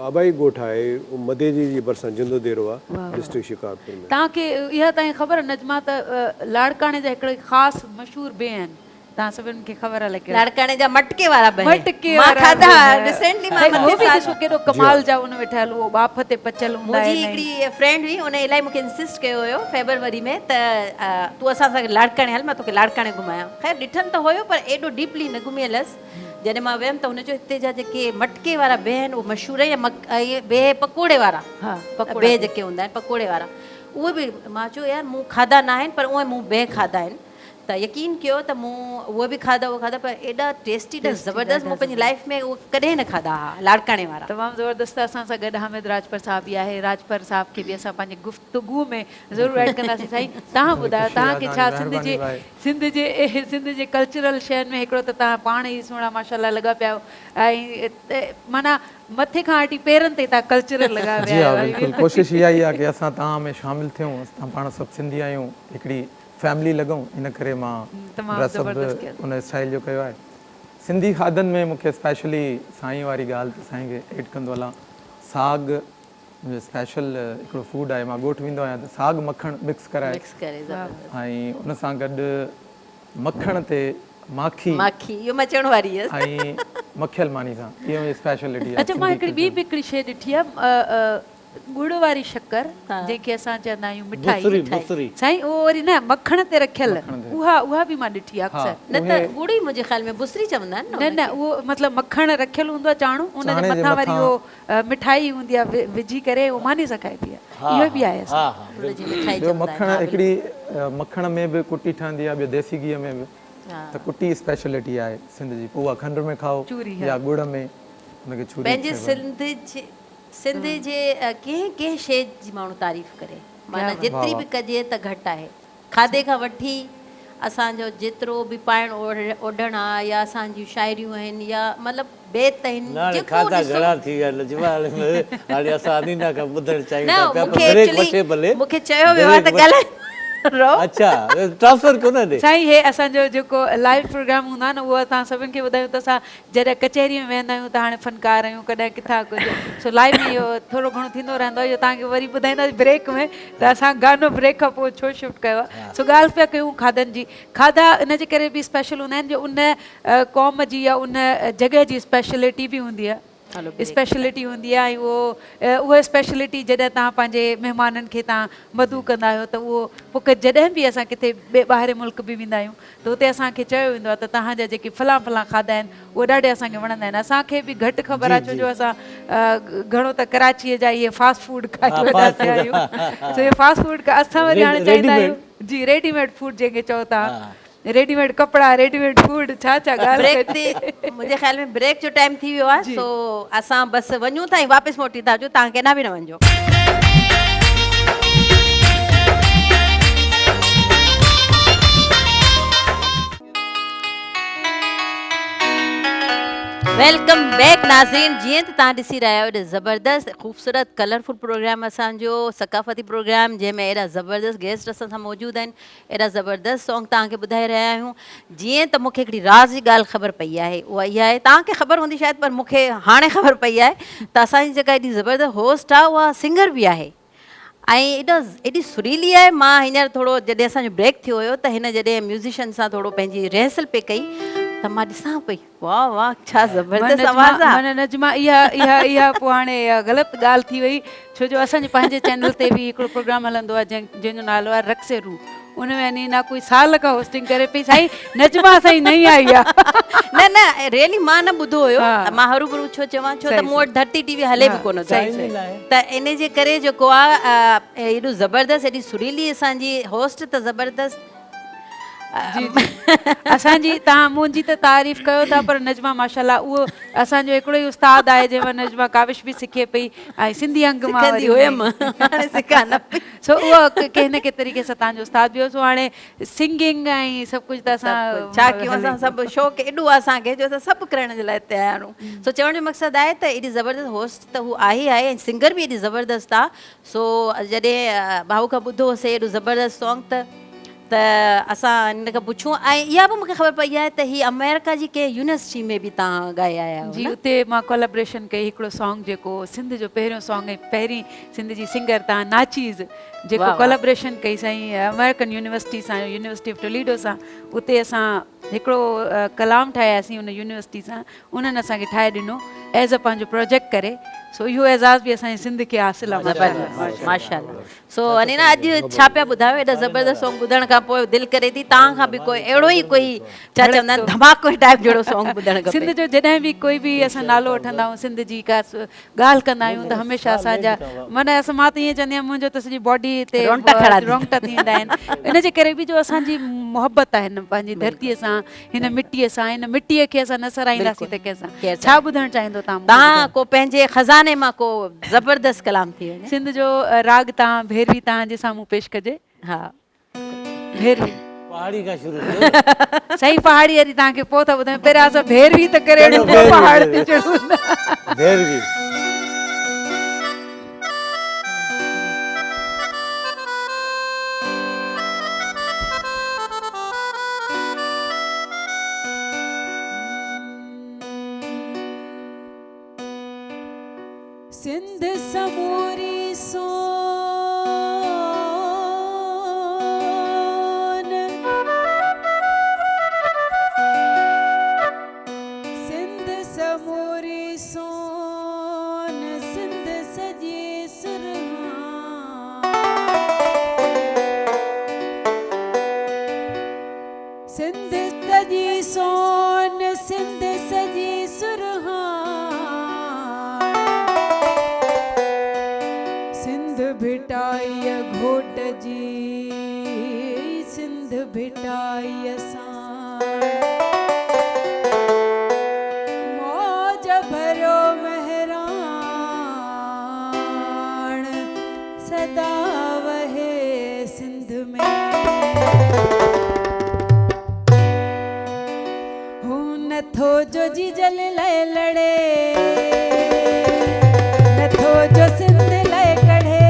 आबाई ॻोठु आहे उहो मदेजी जी भरिसां जिंदो देरो आहे डिस्ट्रिक्ट शिकारपुर में तव्हांखे इहा तव्हांखे ख़बर नजमा त लाड़काणे जा हिकिड़े ख़ासि मशहूरु बे आहिनि तव्हां सभिनि खे ख़बर आहे लेकिन लाड़काणे जा मटके वारा बे मटके मां वारा खाधा बि- रिसेंटली मां भई उहो मथे बि साल ॾिसो केॾो कमाल जा उन में ठहियल उहो बाफ़ ते पचल हूंदा मुंहिंजी आहिनि हिकिड़ी फ्रेंड हुई उन इलाही मूंखे इंसिस्ट कयो हुयो फेब्रुअरी में त तूं असां सां लाड़काणे हल मां तोखे लाड़काणे घुमायां ख़ैर ॾिठनि त हुयो पर एॾो डीपली न घुमी हलियसि जॾहिं मां वियमि त हुनजो हिते जा जेके मटके वारा बेह आहिनि उहे मशहूरु आहे या बेह पकोड़े वारा हा बेह जेके हूंदा आहिनि पकोड़े वारा उहे बि मां चयो यार मूं खाधा न आहिनि पर उहे मूं बेह खाधा आहिनि त यकीन कयो त मूं उहे बि खाधा पर एॾा टेस्टी एॾा ज़बरदस्त मूं पंहिंजी लाइफ में उहे कॾहिं न खाधा हुआ लाड़काणे वारा तमामु ज़बरदस्त असां सां गॾु हामिद राजपर साहब बि आहे राजपर साहब खे बि असां पंहिंजे गुफ़्तगू में ज़रूरु ऐड कंदासीं साईं तव्हां ॿुधायो तव्हांखे छा सिंध जे कल्चरल शयुनि में हिकिड़ो त तव्हां पाण ई सुहिणा माशाल्लाह लॻा पिया ऐं माना मथे खां वठी पेरनि ते तव्हां कल्चरल लॻा जी पिया हा बिल्कुलु कोशिशि इहा ई आहे की असां तव्हां में शामिलु थियूं असां पाण सभु सिंधी आहियूं हिकिड़ी फैमिली लॻूं इन करे मां तमामु ड्रेसअप ज़बरदस्त कयो। उन स्टाइल जो कयो आहे सिंधी खाधनि में मूंखे स्पेशली साईं वारी ॻाल्हि त साईं खे एड कंदो हलां साग मुंहिंजो स्पेशल हिकिड़ो फूड आहे मां ॻोठु वेंदो आहियां त साग मखण मिक्स कराए मिक्स करे ज़बरदस्त ऐं उन सां गॾु मखण ते माखी माखी इहो मां चवण वारी हुयसि ऐं मखियल मानी सां इहो मुंहिंजी स्पेशलिटी आहे अच्छा मां हिकिड़ी ॿी बि हिकिड़ी शइ ॾिठी आहे गुड़ वारी शक्कर जंहिंखे असां चवंदा आहियूं बुसरी मिठाई बुसरी साईं उहो वरी न मखण ते रखियल उहा बि मां ॾिठी आहे अक्सर न त गुड़ ई मुंहिंजे ख़्याल में बुसरी चवंदा आहिनि न उहो मतिलबु मखण रखियल हूंदो आहे चाणो उनजे मथां वरी उहो मिठाई हूंदी आहे विझी करे उहो मानी सां खाइबी आहे इहो बि आहे हा हा हुनजी मिठाई ॿियो मखण हिकिड़ी मखण में बि कुटी ठहंदी आहे ॿियो देसी गिह में बि त कुटी स्पेशलिटी आहे सिंध जी पोइ उहा खंड में खाओ या गुड़ में हुनखे छुरी पंहिंजे सिंध जे कंहिं शइ जी माण्हू तारीफ़ करे माना जेतिरी बि कजे त घटि आहे खाधे खां वठी असांजो जेतिरो बि पाइण ओढ़ण आहे या असांजियूं शाइरियूं आहिनि या मतिलबु बेत आहिनि खाधा घणा थी विया लजवाल हाणे असां अनीना खां ॿुधणु चाहियूं था पिया मूंखे पर ब्रेक वठे भले मूंखे चयो वियो आहे त ॻाल्हाए अच्छा ट्रांसफर कोन ॾे साईं हे असांजो जेको लाइव प्रोग्राम हूंदो आहे न उहो असां सभिनि खे ॿुधायूं त असां जॾहिं कचहरी में वेंदा आहियूं त हाणे फनकार आहियूं कॾहिं किथां कुझु सो लाइव में इहो थोरो घणो थींदो रहंदो आहे इहो तव्हांखे वरी ॿुधाईंदासीं ब्रेक में त असां गानो ब्रेक खां पोइ छो शिफ्ट कयो आहे सो ॻाल्हि पिया कयूं खाधनि जी खाधा इन जे करे बि स्पेशल हूंदा आहिनि जो उन क़ौम जी या उन जॻह जी स्पेशलिटी बि हूंदी आहे स्पेशलिटी हूंदी आहे ऐं उहा स्पेशलिटी जॾहिं तव्हां पंहिंजे महिमाननि खे तव्हां मदू कंदा आहियो त उहो पोइ जॾहिं बि असां किथे ॿाहिरि मुल्क बि वेंदा आहियूं त हुते असांखे चयो वेंदो आहे त तव्हांजा जेके फलां खाधा आहिनि उहे ॾाढे असांखे वणंदा आहिनि असांखे बि घटि ख़बर आहे छो जो असां घणो त कराचीअ जा इहे फास्ट फूड खाई वॾा थिया आहियूं सो इहे फास्ट फूड असां वरी हाणे चाहींदा आहियूं जी रेडीमेड फूड जंहिंखे चओ था रेडीमेड कपिड़ा रेडीमेड फूड छा ब्रेक ते मुंहिंजे ख़्याल में ब्रेक जो टाइम थी वियो आहे सो असां बसि वञूं था ऐं वापसि मोटी था अचूं तव्हां केॾांहुं बि न वञिजो वेलकम बैक नाज़रीन जीअं त तव्हां ॾिसी रहिया आहियो ज़बरदस्त ख़ूबसूरत कलरफुल प्रोग्राम असांजो सकाफ़ती प्रोग्राम जंहिंमें अहिड़ा ज़बरदस्त गेस्ट असां सां मौजूदु आहिनि अहिड़ा ज़बरदस्त सॉन्ग तव्हांखे ॿुधाए रहिया आहियूं जीअं त मूंखे हिकिड़ी राज़ जी ॻाल्हि ख़बर पई आहे उहा इहा आहे तव्हांखे ख़बर हूंदी शायदि पर मूंखे हाणे ख़बर पई आहे त असांजी जेका एॾी ज़बरदस्त होस्ट आहे उहा सिंगर बि आहे ऐं एॾी सुरीली आहे मां हींअर थोरो जॾहिं असांजो ब्रेक थियो हुयो त हिन जॾहिं म्यूज़िशियन सां थोरो पंहिंजी रिहर्सल पे कई त मां ॾिसां पई वाह वाह छा ज़बरदस्त आवाज़ आहे नजमा इहा पोइ हाणे ग़लति ॻाल्हि थी वई छो जो असांजे पंहिंजे चैनल ते बि हिकिड़ो प्रोग्राम हलंदो आहे जंहिंजो नालो आहे रक्से रू उन में अनीना कोई साल खां होस्टिंग करे पई साईं नजमा साईं नई आई आहे न रियली मां न ॿुधो हुयो मां हरू भरू छो चवां छो त मूं वटि धरती टीवी हले बि कोन त इन जे करे जेको आहे एॾो ज़बरदस्त एॾी सुरीली असांजी होस्ट त ज़बरदस्त असांजी तव्हां मुंहिंजी त तारीफ़ कयो था पर नजमा माशाल्लाह उहो असांजो हिकिड़ो ई उस्ताद आहे जंहिंमें नजमा काविश बि सिखे पई ऐं सिंधी अंग मां हुयमि सो उहो कंहिं न कंहिं तरीक़े सां तव्हांजो उस्ताद बि हो सो हाणे सिंगिंग ऐं सभु कुझु त असां छा कयूं असां सभु शौक़ु एॾो आहे असांखे जो असां सभु करण जे लाइ तयारु आहियूं सो चवण जो मक़सदु आहे त एॾी ज़बरदस्त होस्ट त हू आहे ऐं सिंगर बि एॾी ज़बरदस्त आहे सो जॾहिं भाऊ खां ॿुधो होसीं एॾो ज़बरदस्त सॉन्ग त असां हिन खां पुछूं ऐं इहा बि मूंखे ख़बर पई आहे त हीअ अमेरिका जी कंहिं यूनिवर्सिटी में बि तव्हां ॻाए आया आहियो जी उते मां कोलेब्रेशन कई हिकिड़ो सॉन्ग जेको सिंध जो पहिरियों सॉन्ग ऐं पहिरीं सिंध जी सिंगर तव्हां नाचीज़ जेको कोलेब्रेशन कई साईं अमेरिकन यूनिवर्सिटी सां यूनिवर्सिटी ऑफ टोलीडो सां उते असां हिकिड़ो कलाम ठाहियासीं उन यूनिवर्सिटी सां, उन्हनि असांखे ठाहे ॾिनो एज़ अ पंहिंजो प्रोजेक्ट करे। सो इहो एज़ाज़ बि असांजे सिंध खे हासिलु आहे। माशाल्लाह। सो अनीना अॼु छा पिया ॿुधायो, एॾा ज़बरदस्त सॉन्ग ॿुधण खां पोइ दिलि करे थी तव्हां खां बि कोई अहिड़ो ई कोई छा चवंदा आहिनि धमाको टाइप जहिड़ो सॉन्ग ॿुधणु खपे। सिंध जो जॾहिं बि कोई बि असां नालो वठंदा आहियूं, सिंध जी का ॻाल्हि कंदा आहियूं त हमेशह असांजा माना मां त ईअं चवंदी आहियां मुंहिंजो त सॼी बॉडी ते रोंगटा थी वेंदा आहिनि। इन जे करे बि जो असांजी मोहबत आहे हिन पंहिंजी धरतीअ सां, हिन मिटीअ सां, हिन मिटीअ खे असां न सराईंदासीं त कंहिंसां। छा ॿुधणु चाहींदो तव्हां को पंहिंजे खज़ाने मां को ज़बरदस्त कलाम थी वञे? सिंध जो राग तव्हां भैरवी तव्हांजे साम्हूं पेश कजे। हा भैरवी पहाड़ी खां शुरू कयो। सही पहाड़ी वारी तव्हांखे पोइ था ॿुधायूं, पहिरियां असां भैरवी त करे पहाड़ ते चढ़ूं। भैरवी सिंध समूरी सोन, सिंध समूरी सोन, सिंध सजी सुरहान, सिंध सजी सोन, सिंध सजी सुरहान, सिंध भिटाई घोट जी, सिंध भिटाई सां, मौज भरियो महरान, सदा वहे सिंध में, हू नथो जो जी जल लाइ लड़े, नथो जो सिंध लाइ कढे,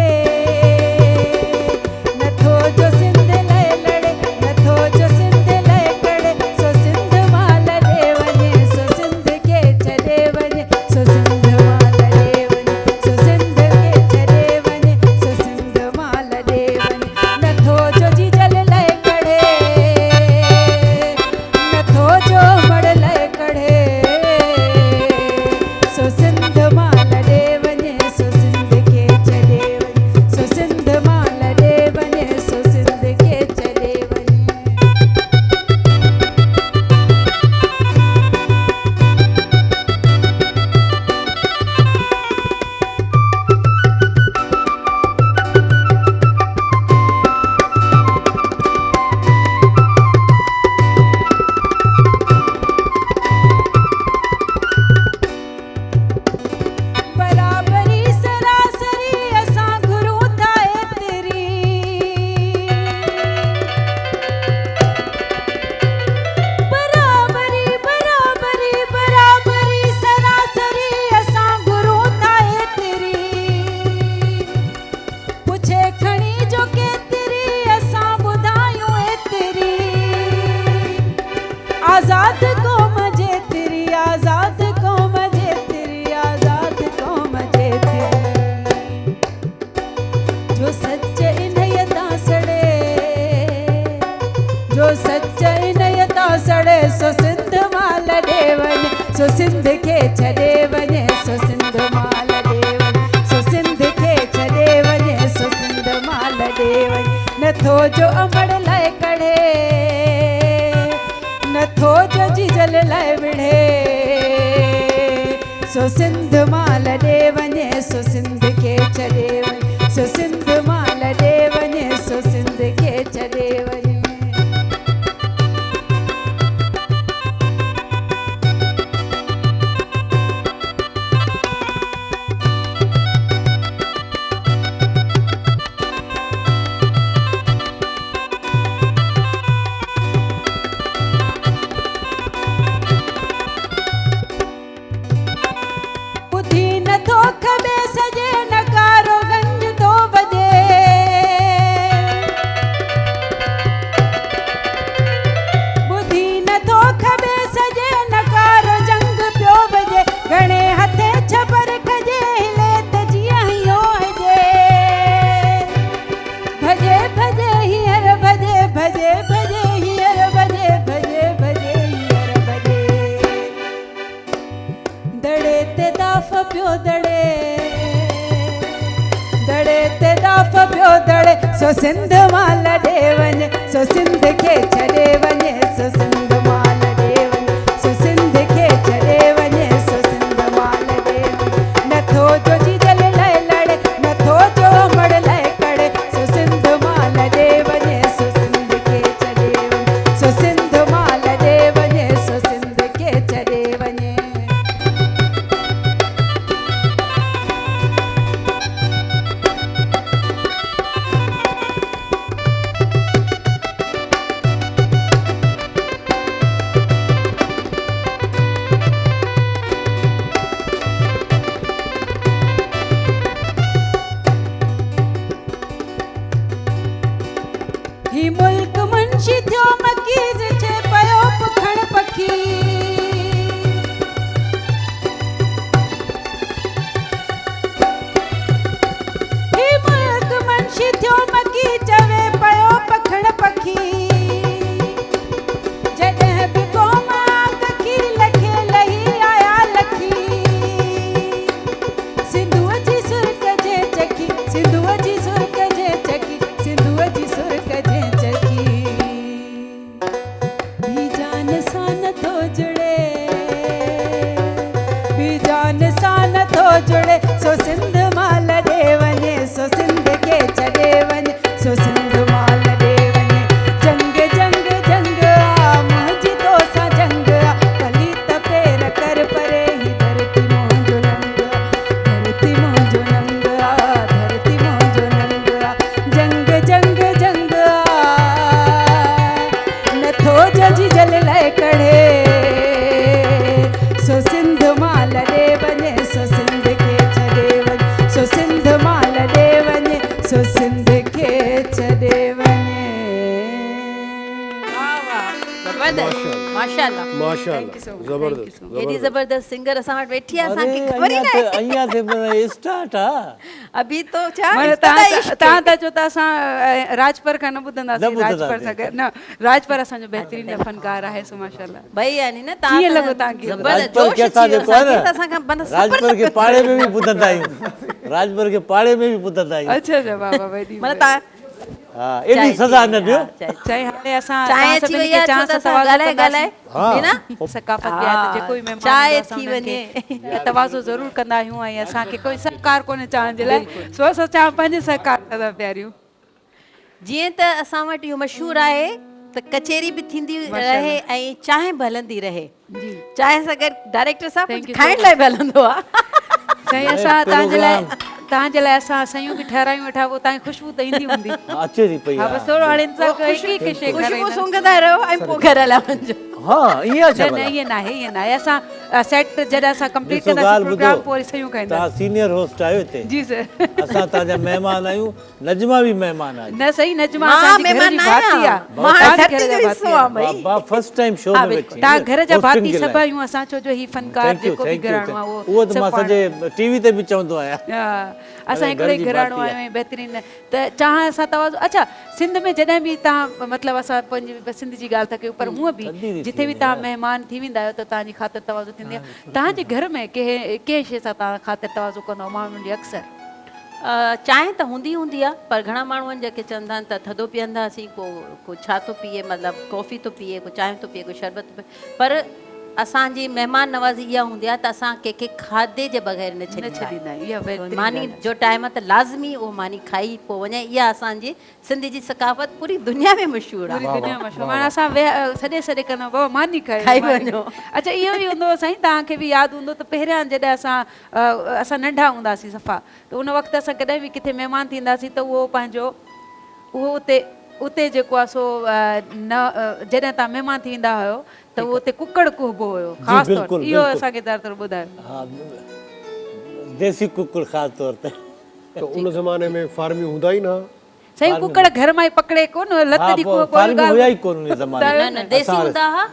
नथो जो सिंध लाइ लड़े, नथो जो सिंध लाइ कढे, सो सिंध मां लॾे वञे, सो सिंध खे छॾे वञे, सो सिंध मां लॾे वञे, सो सिंध खे छॾे वञे, सो सिंध मां लॾे वञे, नथो जो जी जल लाइ कढे, नथो जो मड़ लाइ कढे, सो सिंध मां लॾे वञे, सो सिंध खे छॾे वञे, सो सिंध मां लॾे वञे, सो सिंध खे छॾे वञे। बराबरी सरासरी असां घुरूं था एतिरी, बराबरी बराबरी बराबरी सरासरी असां घुरूं था एतिरी, पुछे खणी जो केतिरी असां ॿुधायूं एतिरी, आज़ाद क़ौम जेतिरी, आज़ाद क़ौम जेतिरी, आज़ाद क़ौम जेतिरी, जो सच इन्हईअ तां सड़े, जो सच इन्हईअ तां सड़े, सो सिंध मां लॾे वञे, सो सिंध खे छॾे वञे, सो सिंध मां लॾे वञे, सो सिंध खे छॾे वञे, सो सिंध मां लॾे वञे, नथो जो अमड़ लाइ कढे, नथो जो जी जल लाइ विढ़े, सो सिंध मां लॾे वञे, सो सिंध खे छॾे वञे, सो सिंध मां लॾे वञे, सो सिंध खे छॾे वञे। ॿुधी नथो खॿे सॼे नकारो गंज पियो दड़े दड़े ते दाफ़ पियो दड़े सो सिंध मां लॾे वञे सो सिंध खे छॾे वञे सो सिंध मां लॾे वञे सो सिंध खे छॾे वञे सो सिंध मां लॾे वञे नथो जो जीजल लाइ लड़े नथो जो अमड़ लाइ कड़े सो सिंध मां लॾे वञे सो सिंध खे छॾे वञे सो सिंध मां लॾे वञे सो सिंध खे छॾे वञे ही मुल्क मुंशी थियो मकीज़ छे पयो पुखण पखी ही मुल्क मुंशी थियो मकी चवे पयो पखण पखी जॾहिं बि क़ौम कखी लखे लही आया लखी सिंधुअ जी सुर्क जे चकी सिंधुअ जी सुर्क जे चकी सिंधुअ जी सुर्क जे चकी भी जान सां नथो जुड़े भी जान सां नथो जुड़े सो सिंध मां लॾे वञे सो सिंध खे छॾे वञे सो सिंध मां लॾे वञे जंग जंग जंग आ मुंहिंजी तोसां जंग आ भली त पेर कर परे ही धरती मुंहिंजो नंग आ धरती मुंहिंजो नंग आ धरती मुंहिंजो नंग आ जंग जंग जंग आ नथो जजी जल लाइ कड़े सो सिंध मां लॾे वञे सो सिंध खे छॾे वञे सो सिंध मां लॾे वञे सो सिंध खे छॾे वञे माशाल्लाह माशाल्लाह ज़बरदस्त एडी जबरदस्त सिंगर असां वटि वेठी आहे असांखे ख़बर ई न आहे अञा ते स्टार्ट आहे अभी तो छा माना तव्हां त चओ था असां राजपर खां न ॿुधंदासीं राजपर सां गॾु न राजपर असांजो बहितरीनु फनकार आहे सो माशाल्लाह भई यानी न कीअं लॻो तव्हांखे? जबरदस्त राजपर जोश के साथ अची जेको आहे वियो न, असांखे बन राजपर खे पाड़े में बि ॿुधंदा आहियूं राजपर खे पाड़े में बि ॿुधंदा आहियूं अच्छा अच्छा वाह वाह वॾी मतलब ता हा एॾी सज़ा न ॾियो चाहे हाणे असां चांहि तव्हां अची सभिनी वई खे आहे चांहि छो त सां असां तवाज़ो ॻाल्हाए ॻाल्हाए कंदासीं। है न सकाफ़त बि आहे त जेको बि महिमान चांहि ईंदो असां थी उन्हनि वञे खे तवाज़ो ज़रूरु कंदा आहियूं ऐं असांखे कोई सरकार कोन्हे चांहि जे लाइ सो असां चांहि पंहिंजे सरकार सां था प्यारियूं जीअं त असां वटि इहो मशहूरु आहे त कचेरी बि थींदी रहे ऐं चांहि बि हलंदी रहे चांहि सां गॾु डायरेक्टर साहब Thank you so खाइण लाइ बि हलंदो आहे साईं असां तव्हांजे लाइ असां सयूं बि ठहिरायूं वेठा पोइ तव्हांजी ख़ुशबू त ईंदी हूंदी अचे थी पई हा बसि थोरो हाणे इंतज़ारु कयो हिकु हिकु शइ ख़ुशबू खाराईंदा। सूंघंदा रहो ऐं पोइ घर लाइ वञिजो हा ईअं छा न न ईअं न आहे ईअं न आहे असां सेट जॾहिं असां कंप्लीट ॾिसो कंदासीं ॻाल्हि प्रोग्राम ॿुधो पोइ वरी सयूं तव्हां खाईंदासीं सीनियर होस्ट आहियो हिते जी सर असां तव्हांजा महिमान आहियूं नजमा बि महिमान आहे न सही नजमा मां असांजी घर महिमान जी न भाती आहियां। आहे मां हाणे तव्हांजे धरती घर जो जा हिसो भाती आहे आहे। भई फर्स्ट टाइम शो हा में बिल्कुलु वेठी तव्हां घर जा hosting भाती जे लाइ। सभु आहियूं असां छो जो ही फनकार Thank you, जेको बि thank you, घराणो आहे उहो त मां सभु पाण- सॼे टीवी ते बि चवंदो आहियां हा, असां अरे, हिकिड़ो घर ई जी घराणो भाती आहियूं ऐं बहितरीनु त चांहि असां तवाज़ो अच्छा सिंध में जॾहिं बि तव्हां मतिलबु असां पंहिंजी सिंध जी ॻाल्हि था कयूं पर हूअं बि थधी थी जिथे बि वञे तव्हां यार। महिमान थी वेंदा आहियो त तव्हांजी ख़ातिर तवाज़ो थींदी आहे तव्हांजे घर में कंहिं शइ सां तव्हां ख़ातिर तवाज़ो कंदो माण्हुनि जी अक्सर चांहि त हूंदी हूंदी आहे पर घणा माण्हू आहिनि जेके चवंदा आहिनि त थधो पीअंदासीं को छा थो पीए मतिलबु कॉफ़ी थो पीए को चांहि थो पीए को शरबत थो पीए पर असांजी महिमान नवाज़ी इहा हूंदी आहे त असां कंहिंखे खाधे जे बग़ैर न न छॾींदा छॾींदा आहियूं इहा आहियूं। बहितरीनु मानी ॻाल्हि आहे। जो टाइम आहे त लाज़मी उहो मानी खाई पोइ वञे इहा असांजी सिंध जी सकाफ़त पूरी दुनिया में मशहूरु पूरी आहे दुनिया मशहूरु माना असां सॾे सॾे कंदा बाबा मानी खाई खाई वञो। अच्छा इहो बि हूंदो साईं तव्हांखे बि यादि हूंदो त पहिरियां जॾहिं असां नंढा हूंदासीं सफ़ा त उन वक़्तु असां कॾहिं बि किथे महिमान थींदासीं त उहो पंहिंजो उहो उते जेको आहे सो जॾहिं तव्हां महिमान थी वेंदा हुयो त उहो उते कुकड़ कुहबो हुयो ख़ासि तौर बिल्कुलु, इहो बिल्कुलु। असांखे ज़रूरु ॿुधायो हा देसी कुकुड़ ख़ासि तौर ते त उन ज़माने में फार्मी हूंदा ई न साईं कुकड़ घर मां ई पकड़े कोन लत हा जी पोइ फार्मी हुया ई कोन उन ज़माने न में न देसी असां- हूंदा हुआ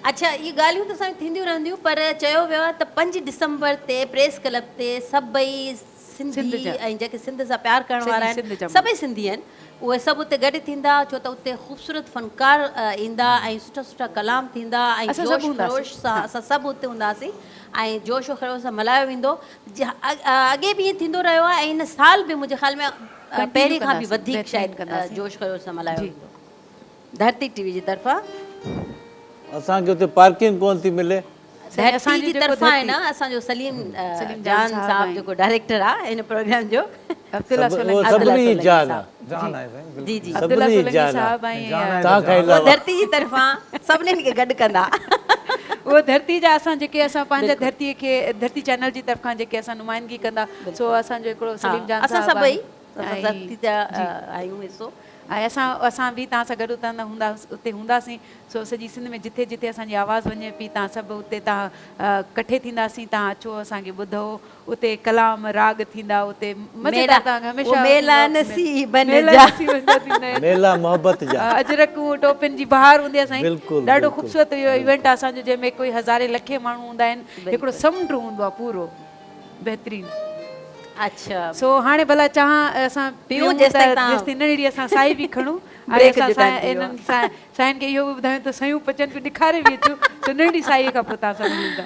अच्छा इहे ॻाल्हियूं त असांखे थींदियूं रहंदियूं पर चयो वियो आहे त 5 डिसंबर ते प्रेस क्लब ते सभई सिंधी ऐं जेके सिंध सां प्यार करण वारा सिंध आहिनि जा सभई सिंधी आहिनि उहे सभु उते गॾु थींदा छो त उते ख़ूबसूरत फनकार ईंदा ऐं सुठा सुठा कलाम थींदा ऐं असां जोश सभु हूंदासीं। खरोश सां असां सभु उते हूंदासीं ऐं जोश खरोश सां मल्हायो वेंदो अॻे बि ईअं थींदो रहियो आहे ऐं हिन साल बि मुंहिंजे ख़्याल में पहिरीं खां बि कंदासीं, वधीक बहितरीन शायदि कंदासीं। जोश खरोश सां मल्हायो वेंदो धरती टीवी जी तरफ़ां असांखे हुते पार्किंग कोन थी मिले। धरती असांजी जी जेको तरफ़ां आहे धरती- न असांजो सलीम सलीम जान साहब साहब आहिनि। जेको डायरेक्टर आहे हिन प्रोग्राम जो अब्दुल्ला सभु- सोलंकी उहो साहब- सभिनी जी जान साहब। आहे। जान आहे साईं, बिल्कुलु। जी जी अब्दुल्ला सभिनी सोलंकी जान साहब जान ऐं आहे। तव्हां खां उहो अलावा धरती जी तरफ़ां सभिनीनि खे गॾु कंदा उहो धरती जा असां जेके असां पंहिंजा धरतीअ खे धरती चैनल जी तरफ़ां जेके असां नुमाइंदगी कंदा सो असांजो हिकिड़ो सलीम जान असां साहब सभई आहे। असां ऐं- धरती जा आहियूं हिसो ऐं असां बि तव्हां सां गॾु उते हूंदासीं सो सॼी सिंध में जिथे जिथे असांजी आवाज़ वञे पई तव्हां सभु उते तव्हां कठे थींदासीं तव्हां अचो असांखे ॿुधो उते कलाम राग थींदा उते मज़ेदार तव्हांखे हमेशह मेला नसीबन मेला जा। नसीबन जा थींदा आहिनि। मेला मोहबत जा। अजरकूं टोपियुनि जी बहार हूंदी आहे साईं बिल्कुलु, ॾाढो बिल्कुलु। ख़ूबसूरत इहो इवेंट आहे असांजो जंहिंमें कोई हज़ारे लखे माण्हू हूंदा आहिनि हिकिड़ो समुंड हूंदो आहे पूरो बहितरीनु अच्छा सो हाणे भला चाहां असां पीऊं जेसिताईं तव्हां- जेसिताईं नंढड़ी असां साई बि खणूं हाणे ब्रेक असां जो टाइम थी वियो इन्हनि साईं खे इहो बि ॿुधायूं त सयूं पचनि पियूं ॾेखारे बि अचूं त नंढड़ी साईअ खां पोइ तव्हां सां मिलूं था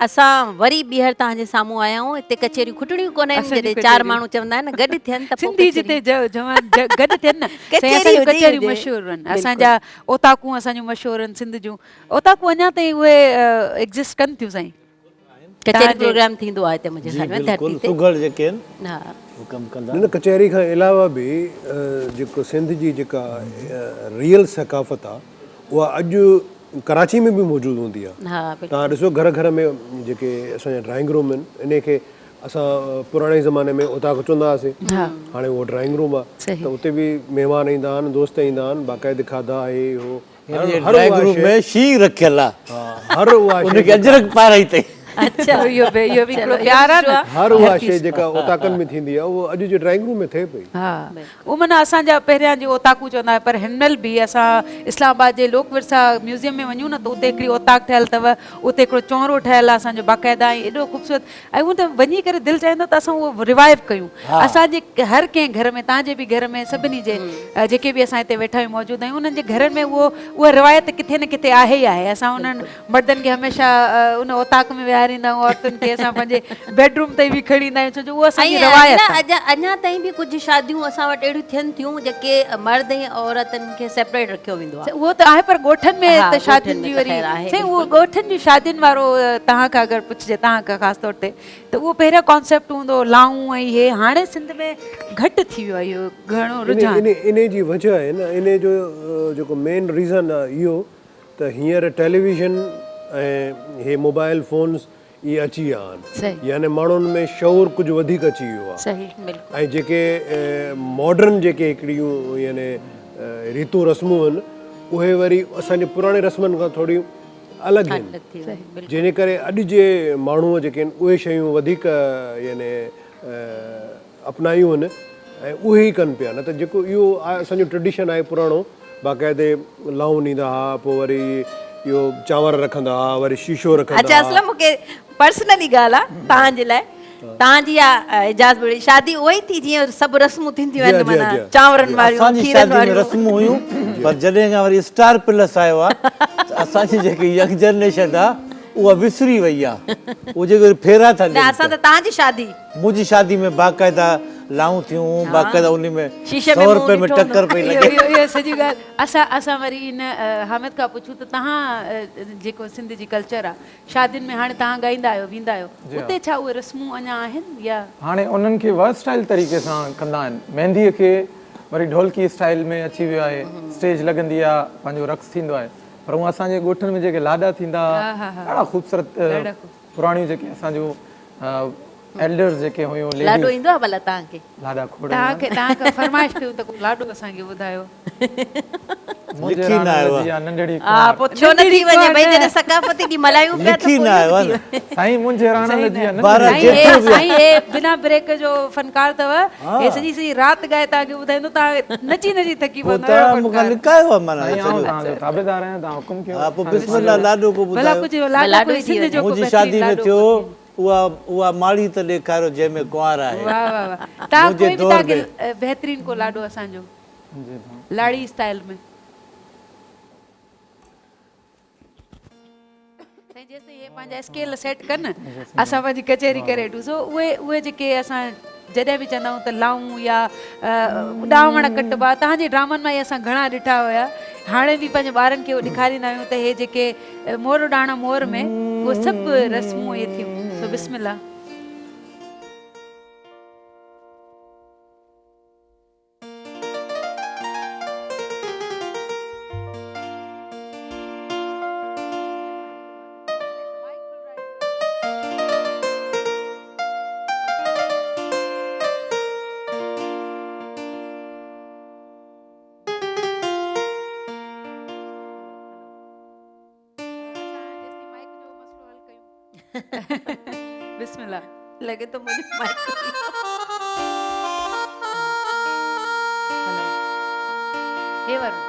असां वरी ॿीहर तव्हांजे साम्हूं आया आहियूं हिते कचेरियूं खुटणियूं कोन आहिनि असांजी जॾहिं चार कचेरियूं। माण्हू चवंदा आहिनि न गॾु थियनि त पोइ सिंधी कचेरी- जिते जवान गॾु थियनि न कचेरी साईं असांजी हुजे ई कचेरियूं हुजे। मशहूरु आहिनि बिल्कुलु। असांजा ओताकूं असांजूं मशहूरु आहिनि सिंध जूं ओताकूं अञा ताईं उहे एग्ज़िस्ट कनि थियूं साईं कचेरी तव्हांजे- प्रोग्राम थींदो आहे हिते मुंहिंजे जी ख़्याल में बिल्कुलु धरती ते सुगड़ जेके आहिनि हा उहे कमु कंदा। न कचहरी खां अलावा बि जेको सिंध जी जेका रियल सकाफ़त आहे उहा अॼु कराची में बि मौजूदु हूंदी आहे हा बिल्कुलु तव्हां ॾिसो घर घर में जेके असांजा ड्राइंग रूम आहिनि इन खे असां पुराणे ज़माने में उतां चवंदा हुआसीं हाणे उहो ड्राइंग रूम आहे सही। त उते बि महिमान ईंदा आहिनि दोस्त ईंदा आहिनि बाक़ाइदे खाधा आहे हो ड्राइंग रूम में शींहुं रखियल आहे हर उहा उनखे शइ अजरक पाराई अथई। अच्छा इहो बि हिकिड़ो प्यार आहे न हर उहा शइ जेका ओताकनि में थींदी आहे उहो अॼु जे ड्राइंग रूम में थिए पई हा उहो माना असांजा पहिरियां जी ओताकू चवंदा हुआ पर हिन महिल बि असां इस्लामाबाद जे लोक विरसा म्यूज़ियम में वञूं न त उते हिकिड़ी ओताक ठहियलु अथव उते हिकिड़ो चौरो ठहियलु आहे असांजो बाक़ाइदा ऐं एॾो ख़ूबसूरत ऐं उहो त वञी करे दिलि चाहींदो त असां उहो रिवाइव कयूं असांजे हर कंहिं घर में तव्हांजे बि घर में सभिनी जे जेके बि असां हिते वेठा आहियूं मौजूदु आहियूं उन्हनि जे घरनि में उहा रिवायत किथे न किथे आहे ई आहे असां उन्हनि मर्दनि खे हमेशह उन ओताक में विहारींदा आहियूं औरतुनि खे असां पंहिंजे बेडरूम ताईं बि खणी ईंदा आहियूं छो जो उहा असांजी रिवायत आहे अञा ताईं बि कुझु शादियूं असां वटि अहिड़ियूं थियनि थियूं जेके मर्द ऐं औरतुनि खे सेपरेट रखियो वेंदो आहे उहो त आहे पर ॻोठनि में हा, त ॻोठनि शादियुनि में जी त वरी ख़ैर आहे, साईं उहो ॻोठनि जी शादियुनि वारो तव्हां खां अगरि पुछिजे तव्हां खां ख़ासि तौर ते त उहो पहिरियों कॉन्सेप्ट हूंदो लाऊं ऐं इहे हाणे सिंध में घटि थी वियो आहे इहो घणो रुझान इन जी वजह आहे न इन जो जेको मेन रीज़न आहे इहो त हींअर टेलीविज़न ऐं हे मोबाइल फ़ोन्स इहे अची विया आहिनि सही यानी माण्हुनि में शौर कुझु वधीक अची वियो आहे सही ऐं जेके मॉडर्न जेके हिकिड़ियूं यानी रीतूं रस्मूं आहिनि उहे वरी असांजे पुराणे रस्मनि खां थोरियूं अलॻि आहिनि जंहिं करे अॼु जे माण्हूअ जेके आहिनि उहे शयूं वधीक यानी अपनायूं आहिनि ऐं उहे ई कनि पिया न त जेको इहो आहे असांजो ट्रेडिशन आहे पुराणो बाक़ाइदे लाऊं ॾींदा हुआ पोइ वरी इहो चांवर रखंदा हुआ वरी शीशो रखंदा अच्छा हुआ असलम मूंखे पर्सनली ॻाल्हि आहे तव्हांजे लाइ तव्हांजी आहे एजाज़ बड़ी शादी उहा ई थी जीअं सभु रस्मूं थींदियूं आहिनि जी, जी, माना जी। चांवरनि वारियूं असांजी खीरनि शादी में वारियूं रस्मूं हुयूं पर जॾहिं खां वरी स्टार प्लस आयो आहे त असांजी जेकी यंग जनरेशन आहे उहा विसरी वई आहे उहो जेके फेरा था न असां ॾियनि त तव्हांजी शादी मुंहिंजी शादी में बाक़ाइदा लाऊं थियूं बाक़ाइदा उन में शीशे में 100 मुंहुं रुपए में ॾिठो टकर पई लॻे इहो सॼी ॻाल्हि असां वरी इन हामिद खां पुछूं त तव्हां जेको सिंध जी कल्चर आहे शादियुनि में हाणे तव्हां ॻाईंदा आहियो वेंदा आहियो उते छा उहे रस्मूं अञा आहिनि या हाणे उन्हनि खे वर्सटाइल तरीक़े सां कंदा आहिनि मेहंदीअ खे वरी ढोलकी स्टाइल में अची वियो आहे स्टेज लॻंदी आहे पंहिंजो रक़्स थींदो आहे पर हूअं असांजे ॻोठनि में जेके लाॾा थींदा ॾाढा ख़ूबसूरत पुराणियूं जेके असांजूं एल्डर्स जेके हुयूं लाॾो ईंदो आहे भला तव्हांखे लाॾा खोड़ तव्हांखे फरमाइश कयूं त को लाॾो असांखे ॿुधायो मुंहिंजे लिखी न राणा आयो जी आ नंढड़ी हा पोइ छो न थी वञे भई जॾहिं सकाफ़ती ॾींहुं मल्हायूं पिया त लिखी पोइ न आयो आहे इहो न। थी वञे। साईं मुंहिंजे राणा जी आ बारह नंढड़ी साईं जेठो बि साईं हे बिना ब्रेक जो फनकार अथव हे सॼी सॼी राति ॻाए तव्हांखे ॿुधाईंदो तव्हां नची नची थकी पोइ पवंदो तव्हां मूंखां लिकायो आहे माना साईं आऊं सॼो। तव्हांजो ताबेदार आहियां तव्हां हुकुम कयो हा पोइ बिस्मिल्लाह लाॾो को भला ॿुधायो। कुझु लाॾो लाॾो ई थी सिंध जो को मुंहिंजी बहितरीनु शादी में लाॾो थियो को उहा माड़ी त ॾेखारियो जंहिंमें कुंवार आहे। वाह वाह वाह तव्हां मुंहिंजे कोई बि दौर तव्हांखे बहितरीनु को लाॾो असांजो जी भाउ। लाड़ी स्टाइल में साईं जेसिताईं हे पंहिंजा स्केल सेट कनि असां पंहिंजी कचहरी करे वठूं सो उहे जेके असां जॾहिं बि चवंदा आहियूं त लाऊं या उॾावण कटबा तव्हांजे ड्रामनि मां ई असां घणा ॾिठा हुया हाणे बि पंहिंजे ॿारनि खे उहो ॾेखारींदा आहियूं त हे जेके मोर डाण मोर में उहे सभु रस्मूं इहे थियूं सो बिस्मिल्लाह बिस्मिल्लाह लॻे थो मुंहिंजी माइक हे वरुण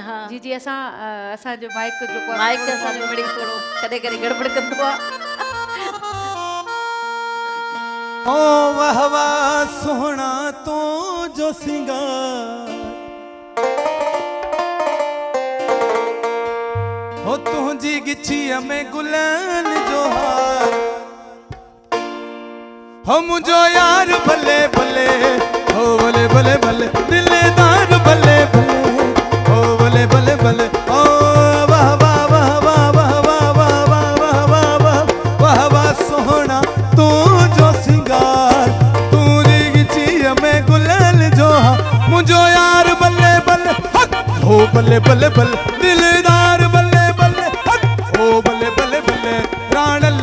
हा जी जी असांजो माइक जेको आहे माइक असांजो मिड़ी थोरो कॾहिं कॾहिं गड़बड़ कंदो आहे। ओ वाह वाह सोहणा तो जो सिंगार हो तुंहिंजी गिछीअ में गुलनि जो हार हो मुंहिंजो यार भले भले हो भले भले भले दिलदार भले भले हो भले भले भले ओ वाह वाह वाह वाह वाह वाह वाह वाह वाह वाह वाह वाह वाह सोहणा तू जो सिंगार तुंहिंजी गिछीअ में गुलनि जो हार मुंहिंजो यार भले भले हो भले भले भले दिलदार भले भले हो भले भले भले राणल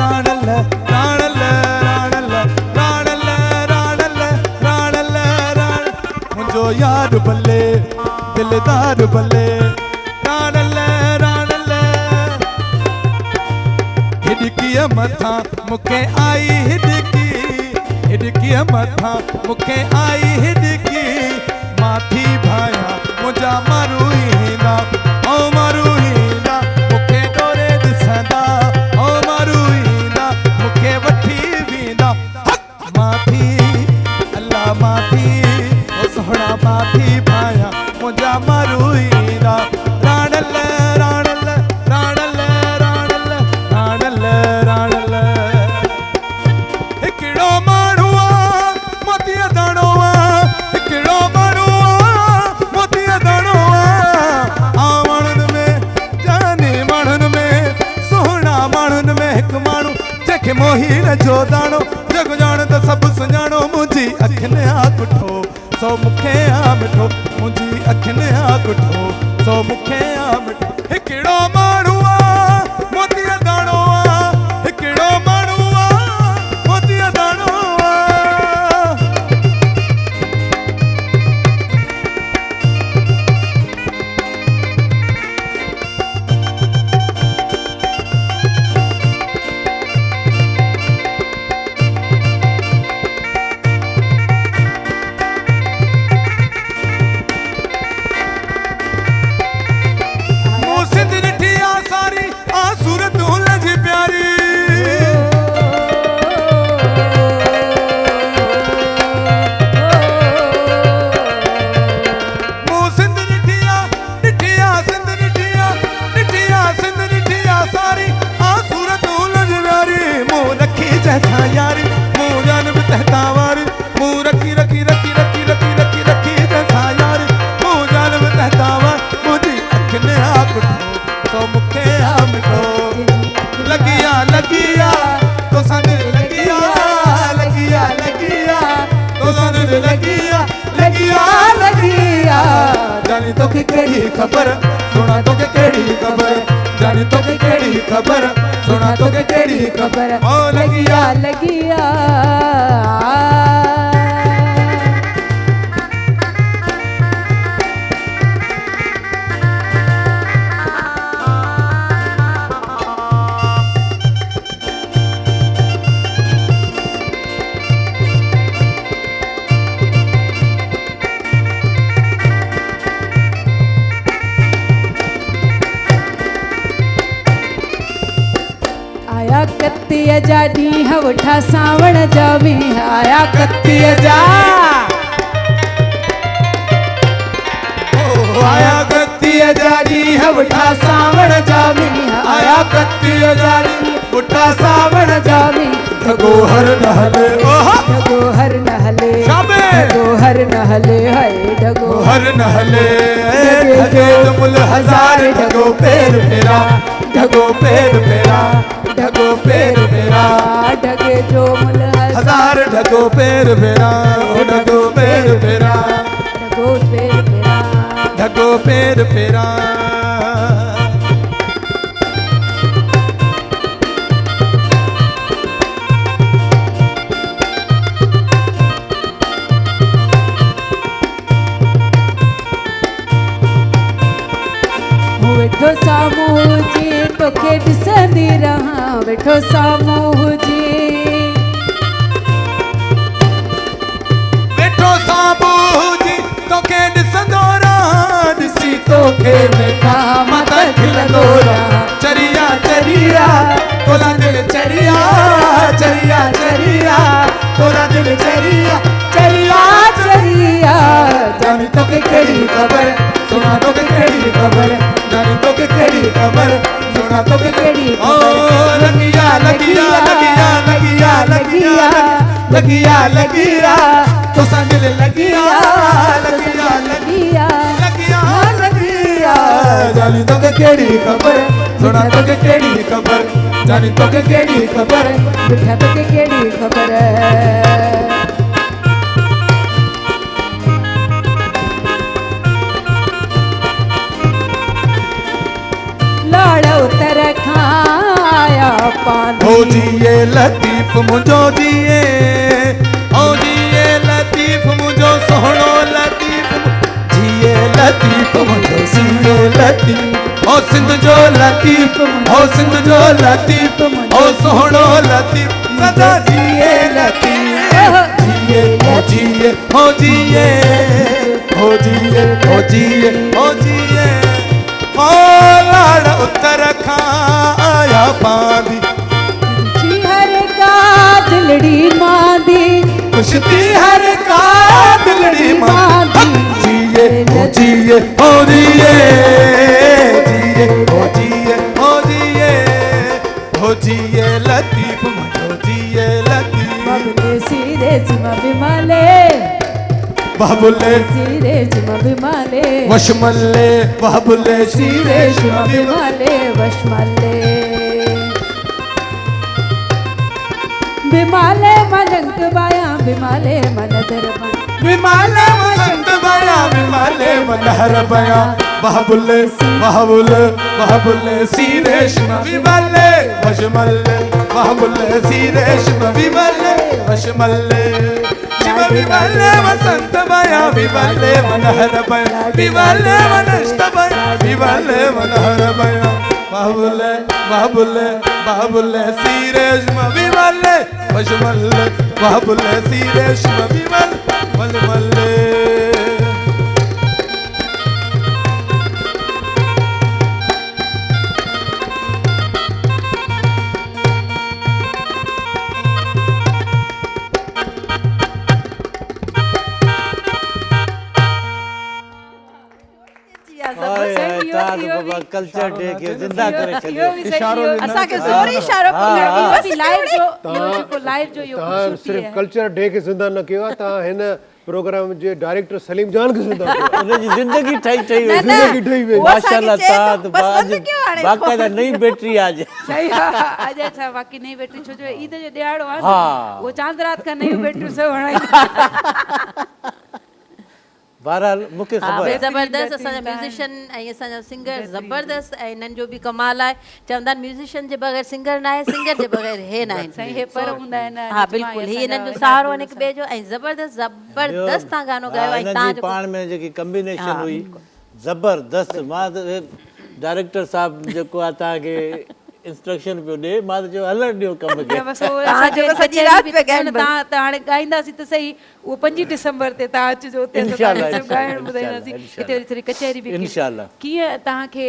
राणल राणल राणल राणल राणल राणल राण मुंहिंजो यार भले दिलदार भले राणल राणल हिडकीअ मथां मूंखे आई हिडकीअ मथां मूंखे आई हिडकी माथी भाया मुंहिंजा मारू ईंदा ओ मारू ईंदा मूंखे डोरे ॾिसंदा ओ मारू ईंदा मूंखे वठी वेंदा माथी अल्लाह माथी ओ सोहणा माथी भाया मुंहिंजा मारू ईंदा राणल राणल राणल राणल राणल राणल हिकिड़ो माण्हू आहे मोतीअ दाणो आहे हिकिड़ो माण्हू आहे मोतीअ दाणो आहे आ माण्हुनि में जाने माण्हुनि में सोहणा माण्हुनि में हिकु माण्हू जंहिंखे मोहीन जो दाणो जग ॼाण त सभु सुञाणो मुंहिंजी अखियुनि आ कुठो सो मूंखे आ मिठो मुंहिंजी अखियुनि आ कुठो सो मूंखे आ मिठो हिकिड़ो माण्हू आहे मोतीअ दाणो आहे हिकिड़ो माण्हू आहे मोतीअ दाणो आहे मूं सिंध ॾिठी आ सारी आ सूरत हुनजी प्यारी मूं सिंध ॾिठी आ सिंध ॾिठी आ सिंध ॾिठी आ सारी आ सूरत हुनजी प्यारी मूं रखी जैसा यारी मूं जान बि तहता वारी मूं रखी रखी रखी रखी रखी रखी रखी जैसा यारी मूं जान बि तहता वारी मुंहिंजी अखियुनि आ कुठो सो मूंखे आ मिठो लगिया लगिया तो संग लगिया लगिया लगिया तो संग लगिया लगिया लगिया जानी तोखे कहिड़ी ख़बर सुना तोखे कहिड़ी ख़बर जानी तोखे कहिड़ी ख़बर सुना तोखे कहिड़ी ख़बर ओ लगिया लगिया ॾींहं वठा सावण जा मींहं आया कत्तीअ जा आया कत्तीअ जा ॾींहं वठा सावण जा मींहं आया कत्तीअ जा ॾींहं वठा सावण जा मींहं ढगो हर न हले ढगो हर न हले ढगो हर न हले हाय ढगो हर न हले ढगे मुल हजार ढगो पैर फेरा ढगो पैर फेरा ढगो पैर फेरा ढगे जो मुल हजार ढगो पैर फेरा ढगो पैर फेरा ढगो पैर फेरा ढगो पैर फेरा वेठो साम्हूं जी तोखे ॾिसंदी रहां वेठो साम्हूं जी वेठो साम्हूं जी तोखे ॾिसंदो रहां ॾिसी तोखे वेठा माता खिलंदो रहां चरिया चरिया तोला दिल चरिया चरिया चरिया तोला दिल चरिया चरिया चरिया जानी तोखे कहिड़ी ख़बर सुना तोखे कहिड़ी ख़बर जानी तोखे कहिड़ी ख़बर सुना तोखे कहिड़ी ओ लगिया लगिया लगिया लगिया लगिया लगिया लगिया तो संग लगिया लगिया लगिया लगिया लगिया जानी तोखे कहिड़ी ख़बर सुना तोखे कहिड़ी ख़बर जानी तोखे कहिड़ी ख़बर बिठा तोखे कहिड़ी ख़बर लाड़ उतर खाया पानी ओ जिए लतीफ मुझो जिए ओ जिए लतीफ मुझो सोहणो लतीफ जिए लतीफ मुझो जिए लतीफ ओ सिंध जो लतीफ ओ सिंध जो लतीफ ओ सोहणो लतीफ सदा जिए लतीफ जिए ओ जिए ओ जिए ओ जिए ओ जिए ओ जिए ओ लाड़ उतर खां आया पांदी जी हर का दिलड़ी मांदी खुशती हर का दिलड़ी मांदी जिए ओ जिए ओ जिए जिए ओ जिए ओ जिए ओ जिए लतीफ मुझो जिए लतीफ बबले सीरे सिमा बिमाले बाबुले सीरे सिमा बिमाले वशमल्ले बाबुले सीरे सिमा बिमाले वशमल्ले बिमाले मनंग बाया बिमाले मन दरबा विमाले वसंत बया विमाले मनहर बया बाबुले बाबुले बाबुले सीरेशम विमाले वशमल्ले बाबुले सीरेशम विमाले वशमल्ले शिव विमाले वसंत बया विमाले मनहर बया विमाले वनष्ट बया विमाले मनहर बया बाबुले बाबुले बाबुले सीरेशम विमाले वशमल्ले बाबुले सीरेशम विमाले मलमले बाबा कल्चर डे के जिंदा करे छॾियो असांखे ज़ोर इशारो लाइव जो यो तव्हां सिर्फ़ु कल्चर डे खे ज़िंदा न कयो आहे तव्हां हिन प्रोग्राम जे डायरेक्टर सलीम जान खे ज़िंदा कयो उनजी ज़िंदगी ठही ज़िंदगी ठही वई माशाल्लाह बाक़ाइदा नई बैटरी आज सही आज अच्छा बाकी नई बैटरी छो जो ईद जो ॾियारो आहे न वो चांद रात का नई बैटरी से वणाई बहरहाल मूंखे ख़बर आहे ज़बरदस्त असांजा म्यूज़िशियन ऐं असांजा सिंगर ज़बरदस्त ऐं इन्हनि जो बि कमाल आहे चवंदा आहिनि म्यूज़िशियन जे बग़ैर सिंगर न आहे सिंगर जे बग़ैर हे न आहिनि सही हे पर हूंदा आहिनि हा बिल्कुलु ही इन्हनि जो सहारो आहिनि हिक ॿिए जो ऐं ज़बरदस्त ज़बरदस्त तव्हां गानो ॻायो ऐं तव्हां हिनजी पाण में जेकी कॉम्बिनेशन हुई ज़बरदस्त मां त डायरेक्टर साहब जेको आहे तव्हांखे इंस्ट्रक्शन पियो ॾे, मां त चयो हलण ॾियो कम खे। बसि उहो असांखे जेको सॼी कचहरी राति बि पिया ॻाइनि न, तव्हां त हाणे ॻाईंदासीं त सही, उहो 5 डिसंबर ते तव्हां अचिजो, उते असां इंशाल्लाह, तव्हांखे सिर्फ़ु ॻाइणु इंशाल्लाह, ॿुधाईंदासीं। इंशाल्लाह। हिते वरी थोरी कचहरी बि इंशाल्लाह। कीअं तव्हांखे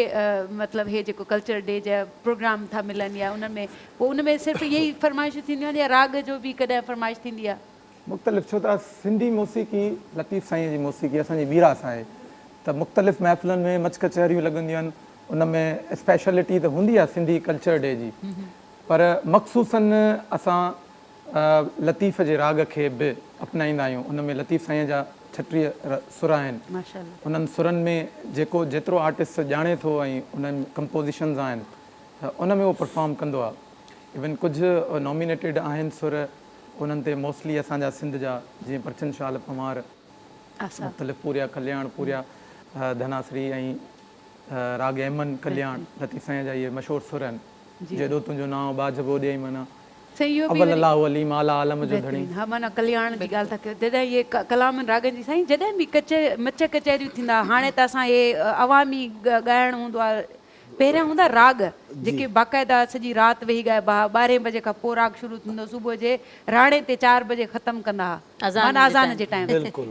मतिलबु हे जेको कल्चर डे जा प्रोग्राम था मिलनि या उन में पोइ उन में सिर्फ़ु इहे ई फरमाइशूं थींदियूं आहिनि या राग जो बि कॾहिं फरमाइश थींदी आहे? मुख़्तलिफ़, छो त सिंधी मौसीक़ी लतीफ़ साईं जी मौसीक़ी असांजी मीरास आहे, त मुख़्तलिफ़ महफ़िलुनि में मच कचहरियूं लॻंदियूं आहिनि, उन में स्पेशलिटी त हूंदी आहे सिंधी कल्चर डे जी, पर मख़सूसन असां लतीफ़ जे राग खे बि अपनाईंदा आहियूं। उन में लतीफ़ साईं जा 36 सुर आहिनि, माशाल्लाह। उन्हनि सुरनि में जेतिरो आर्टिस्ट ॼाणे थो ऐं उन्हनि कंपोज़िशन्स आहिनि त उन में उहो परफॉर्म कंदो आहे। इवन कुझु नॉमिनेटेड आहिनि सुर, उन्हनि ते मोस्टली असांजा सिंध जा जीअं परचन शाल पमार, मुख़्तलिफ़ पूरिया कल्याण, पूरिया धनाश्री ऐं राग अहमन कल्याण, लतीफ़ साईं जा इहे मशहूरु सुर आहिनि। जेॾो तुंहिंजो नाव बाजबो ॾियईं माना अवल अलाहु अली माला आलम जो धणी। हा, माना कल्याण जी ॻाल्हि था कयो। जॾहिं इहे कलामनि रागनि जी साईं, जॾहिं बि मच कचहरियूं थींदा, हाणे त असां इहे अवामी ॻाइणु हूंदो आहे, पहिरियां हूंदा राग जेके बाक़ाइदा सॼी राति वेही ॻाइबा, 12 बजे खां पोइ राग शुरू थींदो, सुबुह जे राणे ते 4 बजे ख़तमु कंदा हुआ, माना अज़ान जे टाइम।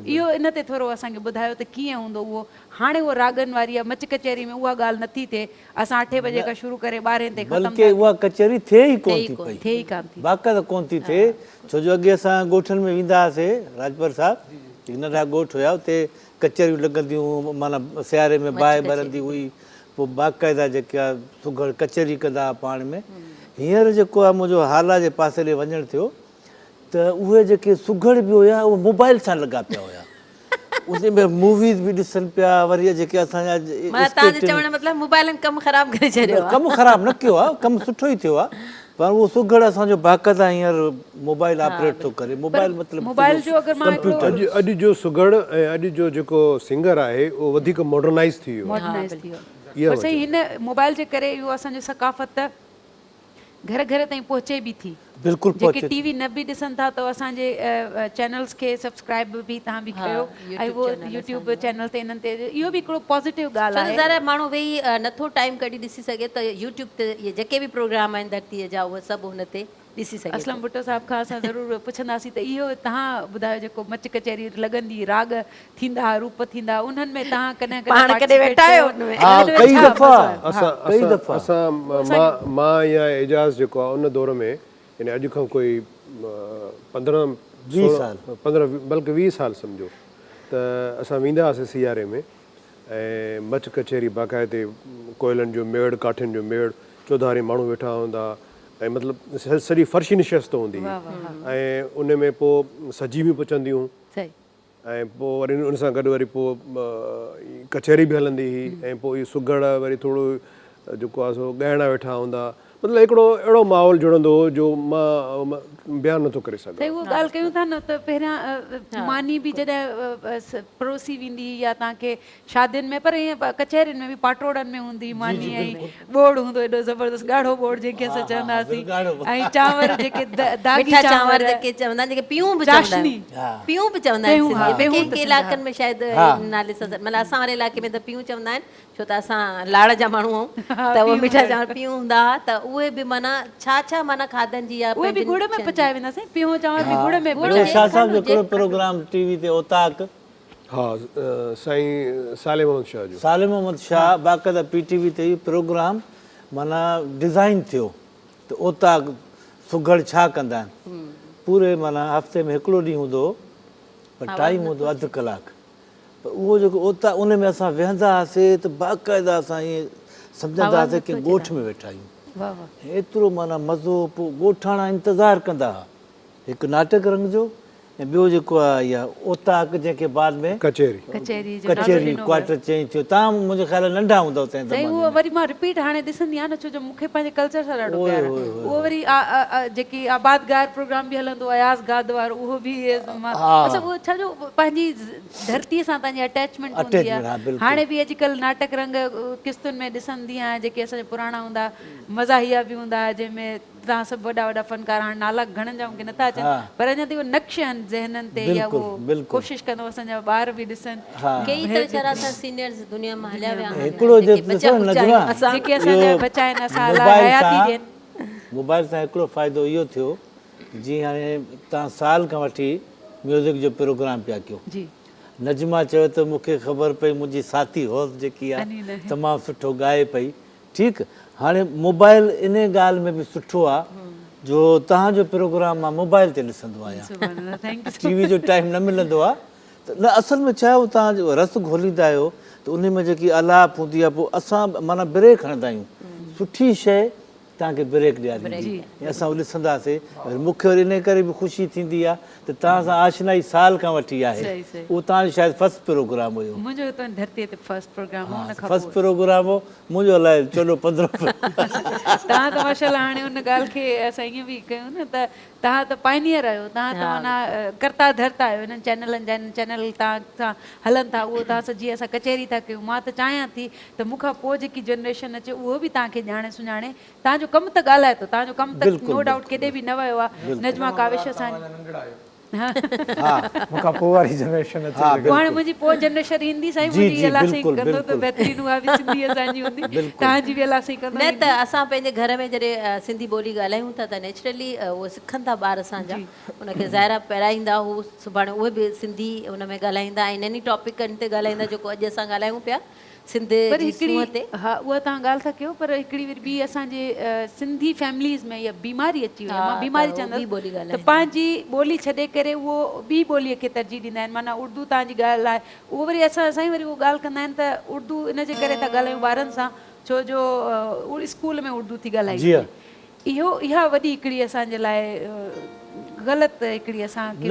इहो इन ते थोरो असांखे ॿुधायो त कीअं हूंदो उहो। हाणे उहो रागनि वारी आहे, मच कचहरी में उहा ॻाल्हि नथी थिए, असां 8 बजे खां शुरू करे 12 ते ख़तमु, बल्कि उहा कचहरी थिए ई कोन थी पई, थिए ई कान थी। बाक़ाइदा कोन थी थिए। छो जो अॻे असां ॻोठनि में वेंदा हुआसीं, राजपर साहिबु हिकु नंढा ॻोठ हुया, उते कचहरियूं लॻंदियूं, माना सियारे में बाहि ॿरंदी हुई, पोइ बाक़ाइदा जेके आहे सुघड़ कचहरी कंदा हुआ पाण में। हींअर जेको आहे मुंहिंजो हाला जे पासे ॾे वञणु थियो त उहे जेके सुघड़ बि हुया उहे मोबाइल सां लॻा पिया हुया, उन में मूवीज़ बि ॾिसनि पिया। वरी जेके असांजा तव्हांजो चवण जो मतिलबु मोबाइलनि कमु ख़राबु करे छॾियो आहे। कमु ख़राबु न कयो आहे, कमु सुठो ई थियो आहे, पर उहो सुघड़ असांजो बाक़ाइदा हींअर मोबाइल ऑपरेट थो करे। मोबाइल मतिलबु मोबाइल जो अगरि मां अॼु जो सुघड़ ऐं अॼु जो जेको सिंगर आहे उहो वधीक मॉडर्नाइज़ थी वियो। मॉडर्नाइज़ थी वियो। बसि हिन मोबाइल जे करे इहो असांजो सकाफ़त घर घर ताईं पहुचे बि थी। बिल्कुलु जेके टीवी न बि ॾिसनि था त असांजे चैनल्स खे सब्सक्राइब बि तव्हां बि कयो, ऐं उहो यूट्यूब चैनल ते इन्हनि ते, इहो बि हिकिड़ो पॉज़िटिव ॻाल्हि आहे। ज़रा माण्हू वेही नथो टाइम कढी ॾिसी सघे त यूट्यूब ते इहे जेके बि प्रोग्राम आहिनि धरतीअ जा उहे सभु हुन ते ॾिसी सघे। असलम भुट्टो साहिब खां असां ज़रूरु पुछंदासीं त इहो तव्हां ॿुधायो जेको मच कचहरी लॻंदी, राग थींदा, रूप थींदा, उन्हनि में तव्हां कॾहिं कॾहिं वेठा आहियो हुन में? मां या एजाज़ जेको आहे उन दौर में, यानी अॼु खां कोई 15 बल्कि 20 साल सम्झो, त असां वेंदा हुआसीं सियारे में, ऐं मच कचहरी बाक़ाइदे कोयलनि जो मेड़, काठियुनि जो मेड़, चौधारी माण्हू वेठा हूंदा, ऐं मतिलबु सॼी फर्शी निशस्त हूंदी हुई, ऐं उन में पोइ सजी बि पुछंदियूं, ऐं पोइ वरी उन सां गॾु वरी पोइ कचहरी बि हलंदी हुई, ऐं पोइ इहो सुघड़ वरी थोरो जेको आहे सो ॻाइणा वेठा हूंदा, मतिलबु हिकिड़ो अहिड़ो माहौल जुड़ंदो हो जो मां बयानु नथो करे सघां। त उहो ॻाल्हि कयूं था न त पहिरियां मानी बि जॾहिं पड़ोसी वेंदी या तव्हांखे शादियुनि में, पर ईअं कचहरियुनि में बि पाटोड़नि में हूंदी मानी, ऐं बोड़ हूंदो एॾो ज़बरदस्त ॻाढ़ो बोड़ जंहिंखे असां चवंदासीं, ऐं चांवर जेके दागी चांवर जेके चवंदा आहिनि, जेके पियूं बि चवंदा आहिनि, पियूं बि चवंदा आहिनि के इलाइक़नि में शायदि नाले सां, मतिलबु असां वारे इलाइक़े में त पियूं चवंदा आहिनि, छो त असां लाड़ जा माण्हू आहियूं, त उहे मिठा चांवर पियूं हूंदा हुआ, त उहे बि माना छा माना खाधनि जी, उहे बि गुड़ में पचाए वेंदासीं, पियूं चांवर बि गुड़ में। शाह साहब जो हिकिड़ो प्रोग्राम टीवी ते ओताक, हा, साईं साले मोहम्मद शाह जो, साले मोहम्मद शाह बाक़ाइदा PTV ते इहो प्रोग्राम माना डिज़ाइन थियो त ओताक सुघड़ छा कंदा आहिनि, पूरे माना हफ़्ते में हिकिड़ो ॾींहुं हूंदो, पर टाइम हूंदो अधु कलाकु, पर उहो जेको ओता उन में असां वेहंदा हुआसीं त बाक़ाइदा असां ईअं सम्झंदा हुआसीं की ॻोठ में वेठा आहियूं, एतिरो माना मज़ो। पोइ ॻोठाणा इंतज़ारु कंदा हुआ हिकु नाटक रंग जो, ऐं ॿियो जेको आहे इहा ओताक जंहिंखे बाद में कचहरी क्वार्टर चेंज थियो। तव्हां मुंहिंजे ख़्याल नंढा हूंदव तंहिं साईं, उहो वरी मां रिपीट हाणे ॾिसंदी आहियां न, छो जो मूंखे पंहिंजे कल्चर सां ॾाढो प्यार आहे। उहो वरी जेकी आबादगार प्रोग्राम बि हलंदो, अयाज़ गाद वारो, उहो बि असां उहो छा जो पंहिंजी धरतीअ सां तव्हांजी अटैचमेंट हूंदी आहे। हाणे बि अॼुकल्ह नाटक रंग किस्तुनि में ॾिसंदी आहियां, जेके असांजा पुराणा हूंदा, मज़ाहिया बि हूंदा, जंहिंमें तव्हां सभु वॾा वॾा फनकार हाणे नाला घणनि जा मूंखे नथा अचनि पर अञा ताईं उहो नक्श आहिनि ज़हननि ते या उहो कोशिशि कंदो असांजा ॿार बि ॾिसनि कई त वीचारा असां सीनियर्स दुनिया में हलिया विया आहिनि हिकिड़ो जेके असांजा बचा आहिनि असां लाइ हयाती ॾियनि मोबाइल सां हिकिड़ो फ़ाइदो इहो थियो जीअं हाणे तव्हां साल खां वठी म्यूज़िक जो प्रोग्राम पिया कयो जी नजमा चयो त मूंखे ख़बर पई मुंहिंजी साथी हौस जेकी आहे तमामु सुठो ॻाए पई ठीकु हाणे मोबाइल इन ॻाल्हि में बि सुठो आहे जो तव्हांजो प्रोग्राम मां मोबाइल ते ॾिसंदो आहियां टीवी जो टाइम न मिलंदो आहे त न असल में छा आहे तव्हां जो रस घोलींदा आहियो त उन में जेकी अलाप हूंदी आहे पोइ असां माना ब्रेक खणंदा आहियूं सुठी शइ तव्हांखे ब्रेक ॾियारींदी ऐं असां उहो ॾिसंदासीं मूंखे वरी इन करे बि ख़ुशी थींदी आहे त तव्हां सां आशनाई साल खां वठी आहे उहो तव्हांजो शायदि फस्ट प्रोग्राम हुयो मुंहिंजो त धरतीअ ते फस्ट प्रोग्राम हो फस्ट प्रोग्राम हो मुंहिंजो अलाए चलो 15 तव्हां त माशाल्लाह हाणे उन ॻाल्हि खे असां ईअं बि कयूं न त तव्हां त पाइनियर आहियो तव्हां त माना कर्ता धर्ता आहियो हिननि चैनलनि जा चैनल तव्हां सां हलनि था उहो तव्हां सां जीअं असां कचहरी था कयूं मां त चाहियां थी त मूंखां पोइ जेकी जनरेशन अचे उहो बि तव्हांखे ॼाणे सुञाणे तव्हांजो कमु त ॻाल्हाए थो तव्हांजो कमु त नो डाउट केॾे बि न वियो आहे नजमा काविश असांजी मूंखां पोइ वारी जनरेशन अचे हाणे मुंहिंजी पोइ जनरेशन ईंदी साईं मुंहिंजी अला साईं कंदो त बहितरीन उहा बि सिंधी असांजी हूंदी तव्हांजी बि अला साईं कंदो न त असां पंहिंजे घर में जॾहिं सिंधी ॿोली ॻाल्हायूं था त नेचुरली उहो सिखनि था ॿार असांजा उनखे ज़ाहिरा पहिराईंदा हू सुभाणे उहे बि सिंधी हुन में ॻाल्हाईंदा ऐं इन्हनि टॉपिकनि ते ॻाल्हाईंदा जेको अॼु असां ॻाल्हायूं पिया सिंध पर जी हिकिड़ी सूंहं ते हा उहा तव्हां ॻाल्हि था कयो पर हिकिड़ी ॿी असांजे सिंधी फैमिलीज़ में इहा बीमारी अची वई आहे मां बीमारी चवंदसि त पंहिंजी ॿोली छॾे करे उहो ॿी ॿोलीअ खे तरजीह ॾींदा आहिनि माना उर्दू तव्हांजी ॻाल्हि आहे उहो वरी असां वरी उहो ॻाल्हि कंदा आहिनि त उर्दू इनजे करे था ॻाल्हायूं ॿारनि सां छो जो स्कूल में उर्दू थी ॻाल्हाई इहा वॾी हिकिड़ी असांजे लाइ ग़लति हिकिड़ी असांखे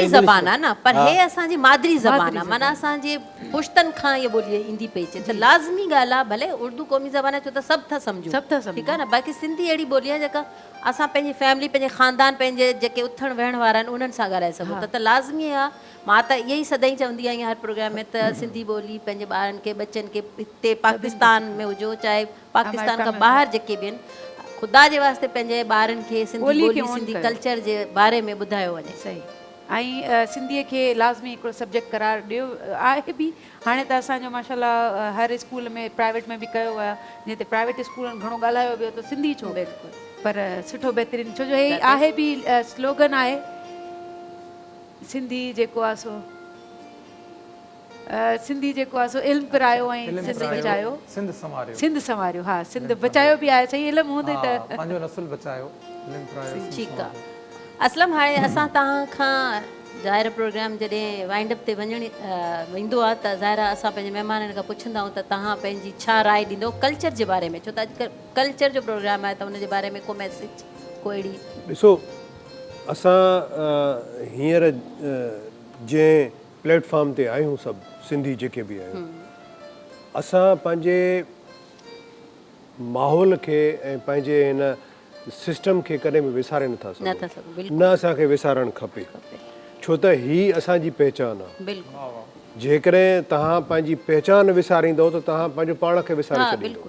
ज़बान आहे न पर हे असांजी मादरी ज़बान आहे माना असांजे पुश्तनि खां इहा ॿोली ईंदी पई अचे त लाज़मी ॻाल्हि आहे भले उर्दू क़ौमी ज़बान आहे छो त सभु था सम्झूं ठीकु आहे न बाक़ी सिंधी अहिड़ी ॿोली आहे जेका असां पंहिंजी फैमिली पंहिंजे ख़ानदान पंहिंजे जेके उथण वेहण वारा आहिनि उन्हनि सां ॻाल्हाए सघूं त लाज़मी आहे मां त इहा ई सदाईं चवंदी आहियां हर प्रोग्राम में त सिंधी ॿोली पंहिंजे ॿारनि खे बचनि खे हिते पाकिस्तान में हुजो चाहे पाकिस्तान खां ॿाहिरि जेके बि आहिनि ख़ुदा जे वास्ते पंहिंजे ॿारनि खे सिंधी ॿोली सिंधी कल्चर जे बारे में ॿुधायो वञे सही ऐं सिंधीअ खे लाज़मी हिकिड़ो सब्जेक्ट करार ॾियो आहे बि हाणे त असांजो माशाल्लाह हर स्कूल में प्राइवेट में बि कयो आहे जीअं त प्राइवेट स्कूलनि घणो ॻाल्हायो वियो त सिंधी छो पर सुठो बहितरीनु छो जो हे आहे बि स्लोगन आहे सिंधी जेको आहे सो सिंधी जेको आहे सो इल्मु पिरायो ऐं सिंध बचायो सिंध संवारियो हा सिंध बचायो बि आहे सही इल्मु हूंदे त पंहिंजो नसुल बचायो ठीकु आहे असलम हाणे असां तव्हां खां ज़ाहिर प्रोग्राम जॾहिं वाइंड अप ते वञणु वेंदो आहे त ज़ाहिर असां पंहिंजे महिमाननि खां पुछंदा आहियूं त तव्हां पंहिंजी छा राय ॾींदो कल्चर जे बारे में छो त अॼुकल्ह कल्चर जो प्रोग्राम आहे त उनजे बारे में को मैसेज को अहिड़ी ॾिसो असां हींअर जंहिं प्लेटफॉर्म ते आहियूं सभु सिंधी जेके बि आहियूं असां पंहिंजे माहौल खे ऐं पंहिंजे हिन सिस्टम खे कॾहिं बि विसारे नथा सघूं न असांखे विसारणु खपे छो त हीअ असांजी पहचान आहे जेकॾहिं तव्हां पंहिंजी पहचान विसारींदव त तव्हां पंहिंजो पाण खे विसारे छॾींदव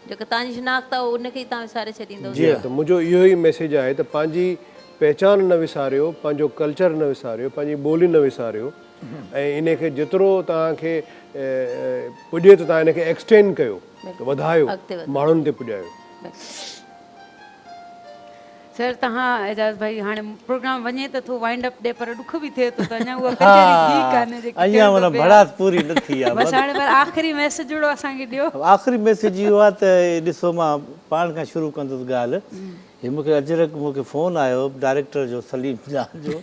जेका तव्हांजी शिनाख़्त आहे उनखे तव्हां विसारे छॾींदव जी त मुंहिंजो इहो ई मैसेज आहे त पंहिंजी पहचान न विसारियो पंहिंजो कल्चर न विसारियो पंहिंजी ॿोली न विसारियो ऐं इनखे जेतिरो तव्हांखे पुॼे त तव्हां इनखे एक्सटेंड कयो वधायो माण्हुनि ते पुॼायो सर तव्हां एजाज़ भाई हाणे प्रोग्राम वञे त थो वाइंड अप ॾे पर ॾुख बि थिए थो त अञा उहा कचहरी थी कान्हे जेकी भड़ास पूरी न थी आहे बसि हाणे पर आख़िरी मैसेज जहिड़ो असांखे ॾियो आख़िरी मैसेज इहो आहे त ॾिसो मां पाण खां शुरू कंदुसि ॻाल्हि हे मूंखे अजरक मूंखे फ़ोन आयो डायरेक्टर जो सलीम जान जो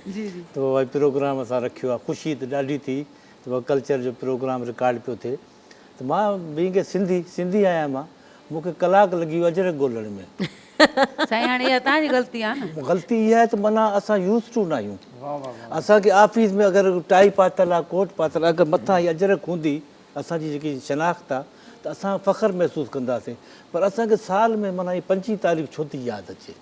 त भई प्रोग्राम असां रखियो आहे ख़ुशी त ॾाढी थी त उहा कल्चर जो प्रोग्राम रिकॉर्ड पियो थिए त मां ॿी के सिंधी आहियां मां मूंखे कलाकु लॻी वियो अजरक ॻोल्हण में साईं हाणे इहा तव्हांजी ग़लती आहे न ग़लती इहा आहे त माना असां यूज़ टू न आहियूं असांखे ऑफिस में अगरि टाई पातल आहे कोट पातल आहे अगरि मथां इहा अजरक हूंदी असांजी जेकी शनाख़्त आहे त असां फ़ख़्रु महसूसु कंदासीं पर असांखे साल में माना हीअ 25 तारीख़ छो थी यादि अचे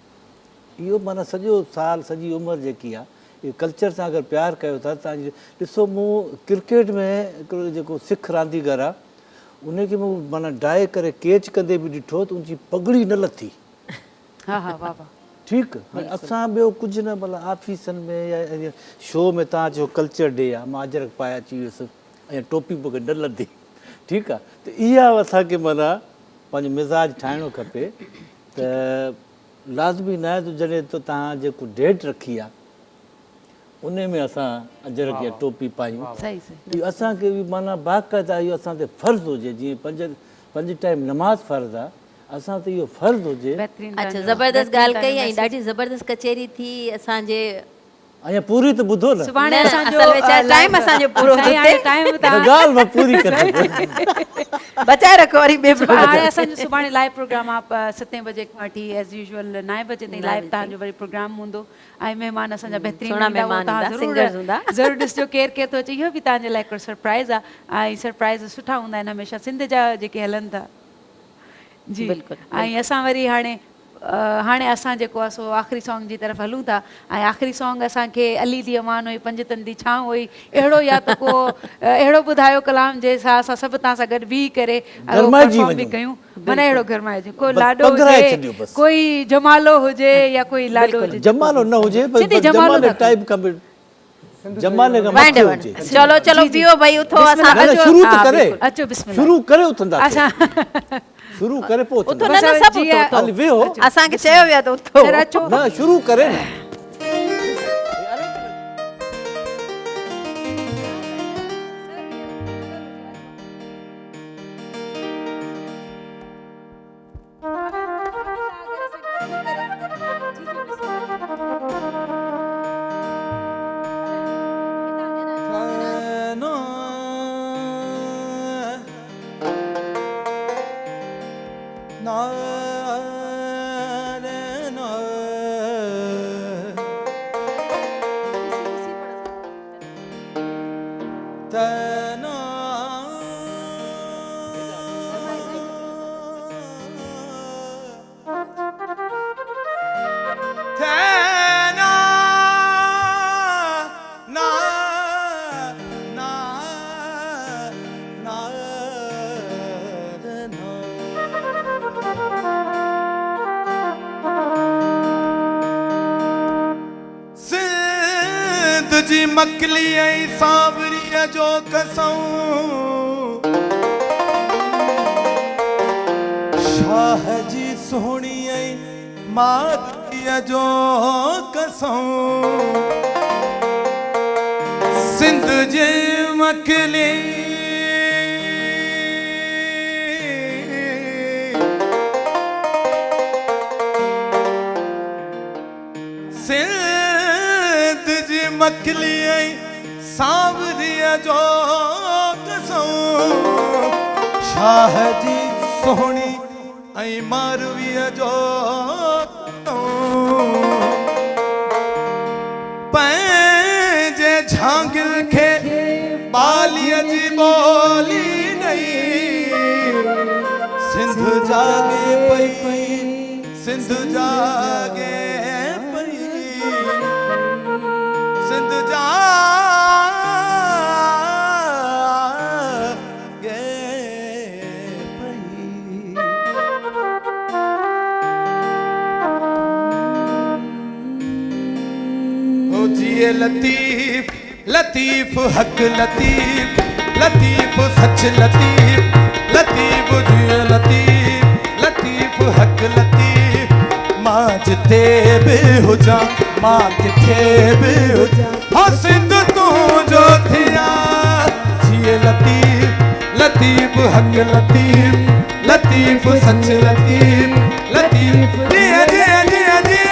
इहो माना सॼो साल सॼी उमिरि जेकी आहे इहो कल्चर सां अगरि प्यारु कयो था तव्हांजी ॾिसो मूं क्रिकेट में हिकिड़ो जेको सिख रांदीगर आहे उनखे मूं माना डाए करे कैच कंदे बि ॾिठो त उनजी पगड़ी न लथी। हा हा वाह वाह ठीकु हाणे असां ॿियो कुझु न भला ऑफिसनि में या शो में तव्हां चयो कल्चर डे आहे, मां अजरक पाए अची वियुसि ऐं टोपी मूंखे न लधी। ठीकु आहे, त इहा असांखे माना पंहिंजो मिज़ाज ठाहिणो खपे त लाज़मी न आहे त जॾहिं त तव्हां जेको डेट रखी आहे उन में असां अजरक या टोपी पायूं। सही सही इहो असांखे बि माना बाक़ाइदा इहो असां ते फ़र्ज़ु हुजे, जीअं पंज टाइम नमाज़ फ़र्ज़ु आहे, असां ते इहो फ़र्ज़ु हुजे। बेहतरीन अच्छा ज़बरदस्त ॻाल्हि कई ऐं ॾाढी ज़बरदस्त कचेरी थी असांजे। अञा पूरी त ॿुधो न, सुभाणे न, असांजो असल में छा टाइम असांजो पूरो साईं, हाणे टाइम ॻाल्हि मां पूरी करे बचाए रखो वरी ॿिए हाणे असांजो सुभाणे लाइव प्रोग्राम आहे 7 बजे खां वठी एज़ यूजुअल 9 बजे ताईं लाइव तव्हांजो वरी प्रोग्राम हूंदो ऐं महिमान असांजा बहितरीनु सुहिणा ईंदा, उहो महिमान तव्हां ईंदा, singers हूंदा। ज़रूरु ॾिसिजो केरु केरु थो अचे। इहो बि तव्हांजे लाइ हिकिड़ो सरप्राइज़ आहे ऐं सरप्राइज़ सुठा हूंदा आहिनि हमेशह सिंध जा जेके हलनि था। जी बिल्कुलु, ऐं असां वरी हाणे असां जेको आहे सो आख़िरी सॉन्ग जी तरफ़ हलूं था ऐं आख़िरी सॉन्ग असांखे अली दी अमान हुई, पंज तंदी छांव हुई, अहिड़ो या त को अहिड़ो ॿुधायो कलाम जंहिंसां असां सभु तव्हां सां गॾु बीह करे गरमाइजी परफॉर्म बि वञूं। कयूं। माना अहिड़ो गरमाइजी, कोई बसि लाॾो पघराए हुजे, छॾियो बसि। कोई जमालो हुजे या कोई लाॾो हुजे। जमालो न हुजे पर सिंधी जमालो जमाले था टाइप खां बि जमाले खां मथे हुजे। चलो चलो पियो भई उथो असां न, न, शुरू त करे अचो बिस्मिल्लाह। शुरू करे उथंदा असां शुरू करे पोइ उथो उथंदा। न न सभु जीअं- उथो हल वेहो, असांखे चयो वियो त उथो। फिर अचो न शुरू करे न। जी मकली ऐं सावरीअ जो कसऊं, शाह जी सोहणी ऐं मादरीअ जो कसऊं, सिंध जी मकली मकली ऐं सावरीअ जो कसऊं, शाह जी सोहणी ऐं मारवीअ जो पंहिंजे झांगिल खे बालीअ जी ॿोली ॾेई सिंध जागे पई, सिंध जागे पई, सिंध जागे पई। ओ जिए लतीफ लतीफ हक लतीफ, लतीफ सच लतीफ, लतीफ जिए लतीफ लतीफ हक लतीफ, मां जिते बि हुजां मां किथे बि हुजां, हो सिंध तूं जो थिया जिए लतीफ लतीफ हक लतीफ, लतीफ सच लतीफ, लतीफ जिए जिए जिए जिए।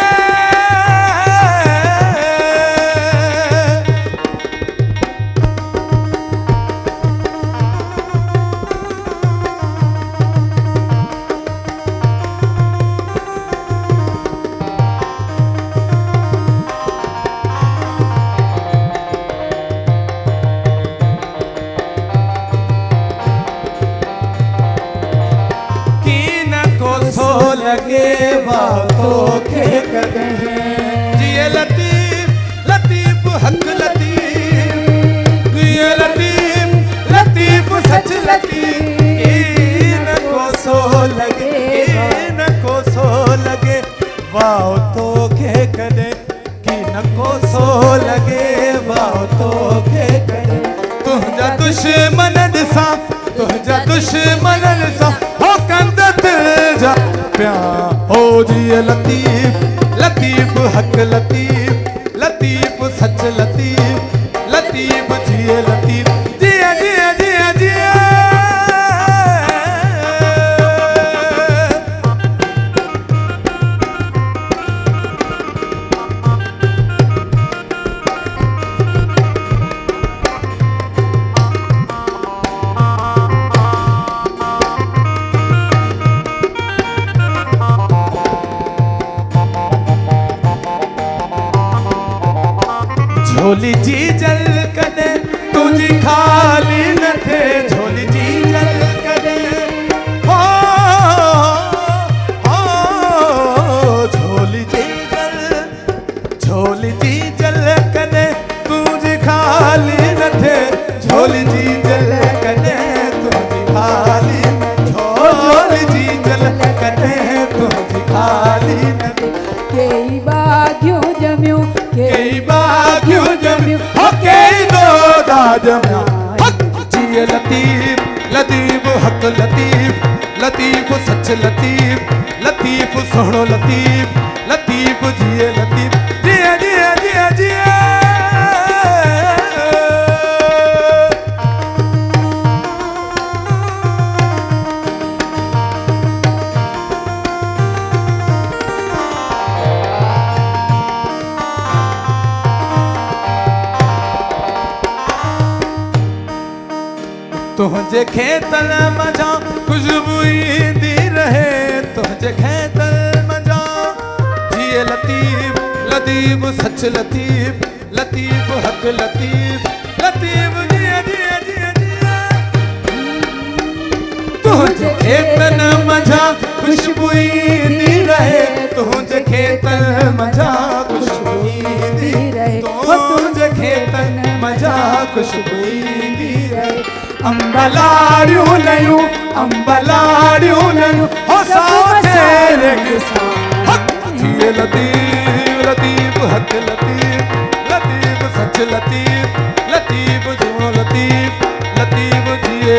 लगे बातों के कदम जिए लतीफ लतीफ हक लतीफ, जिए लतीफ लतीफ सच लतीफ, वाओ तो खे करे की न को सो लगे वाओ तो खे करे तुझा दुश्मन सा तुझा दुश्मन सा हो कंद दिल जा प्या हो जी लतीफ लतीफ हक लतीफ लतीफ सच लतीफ लतीफ जिए लतीफ जिया जिया जिया जिया झोली जी जल कदे तुझी खाली न थे झोली जी जल कदे हो झोली जी जल कदे तुझी खाली न थे झोली जी जल कदे तुझी खाली झोली जी जल कदे तुझी खाली न थे केई बागियो जमियो केई बागियो जमियो हो केई दो दाजमिया हक जिए लतीफ लतीफ हक लतीफ लतीफ सच लतीफ लतीफ सोहणो लतीफ लतीफ जिए लतीफ जिए जिए जिए जिए तुझे खेतल मजा खुशबू ईंदी रहे तुझे खेतल मजा जिए लतीफ लतीफ सच लतीफ लतीफ हक लतीफ लतीफ जिए जिए जिए जिए तुझे खेतल मजा खुशबू ईंदी रहे तुझे खेतल मजा खुशबू ईंदी रहे तुझे खेतल मजा खुशबू ईंदी रहे अंबलाड़ियों लयूं हो साओ तेरे किसान हक जिए लतीफ लतीफ हक लतीफ लतीफ सच लतीफ लतीफ जुड़ो लतीफ लतीफ जिए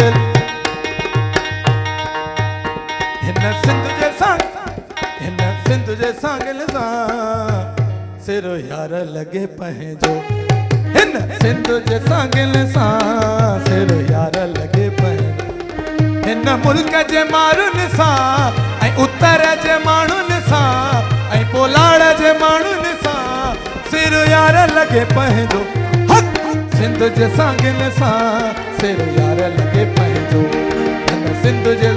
हिन सिंध जे सांगल सां सिर यार लगे पंहिंजो हिन सिंध जे सांगल सां सिर यार लगे पंहिंजो हिन मुल्क जे माण्हुनि सां ऐं उत्तर जे माण्हुनि सां ऐं पोलाड़ जे माण्हुनि सां सिर यार लगे पंहिंजो हक सिंध जे सांगल सां सिर यार लगे पंहिंजो हिन सिंध जे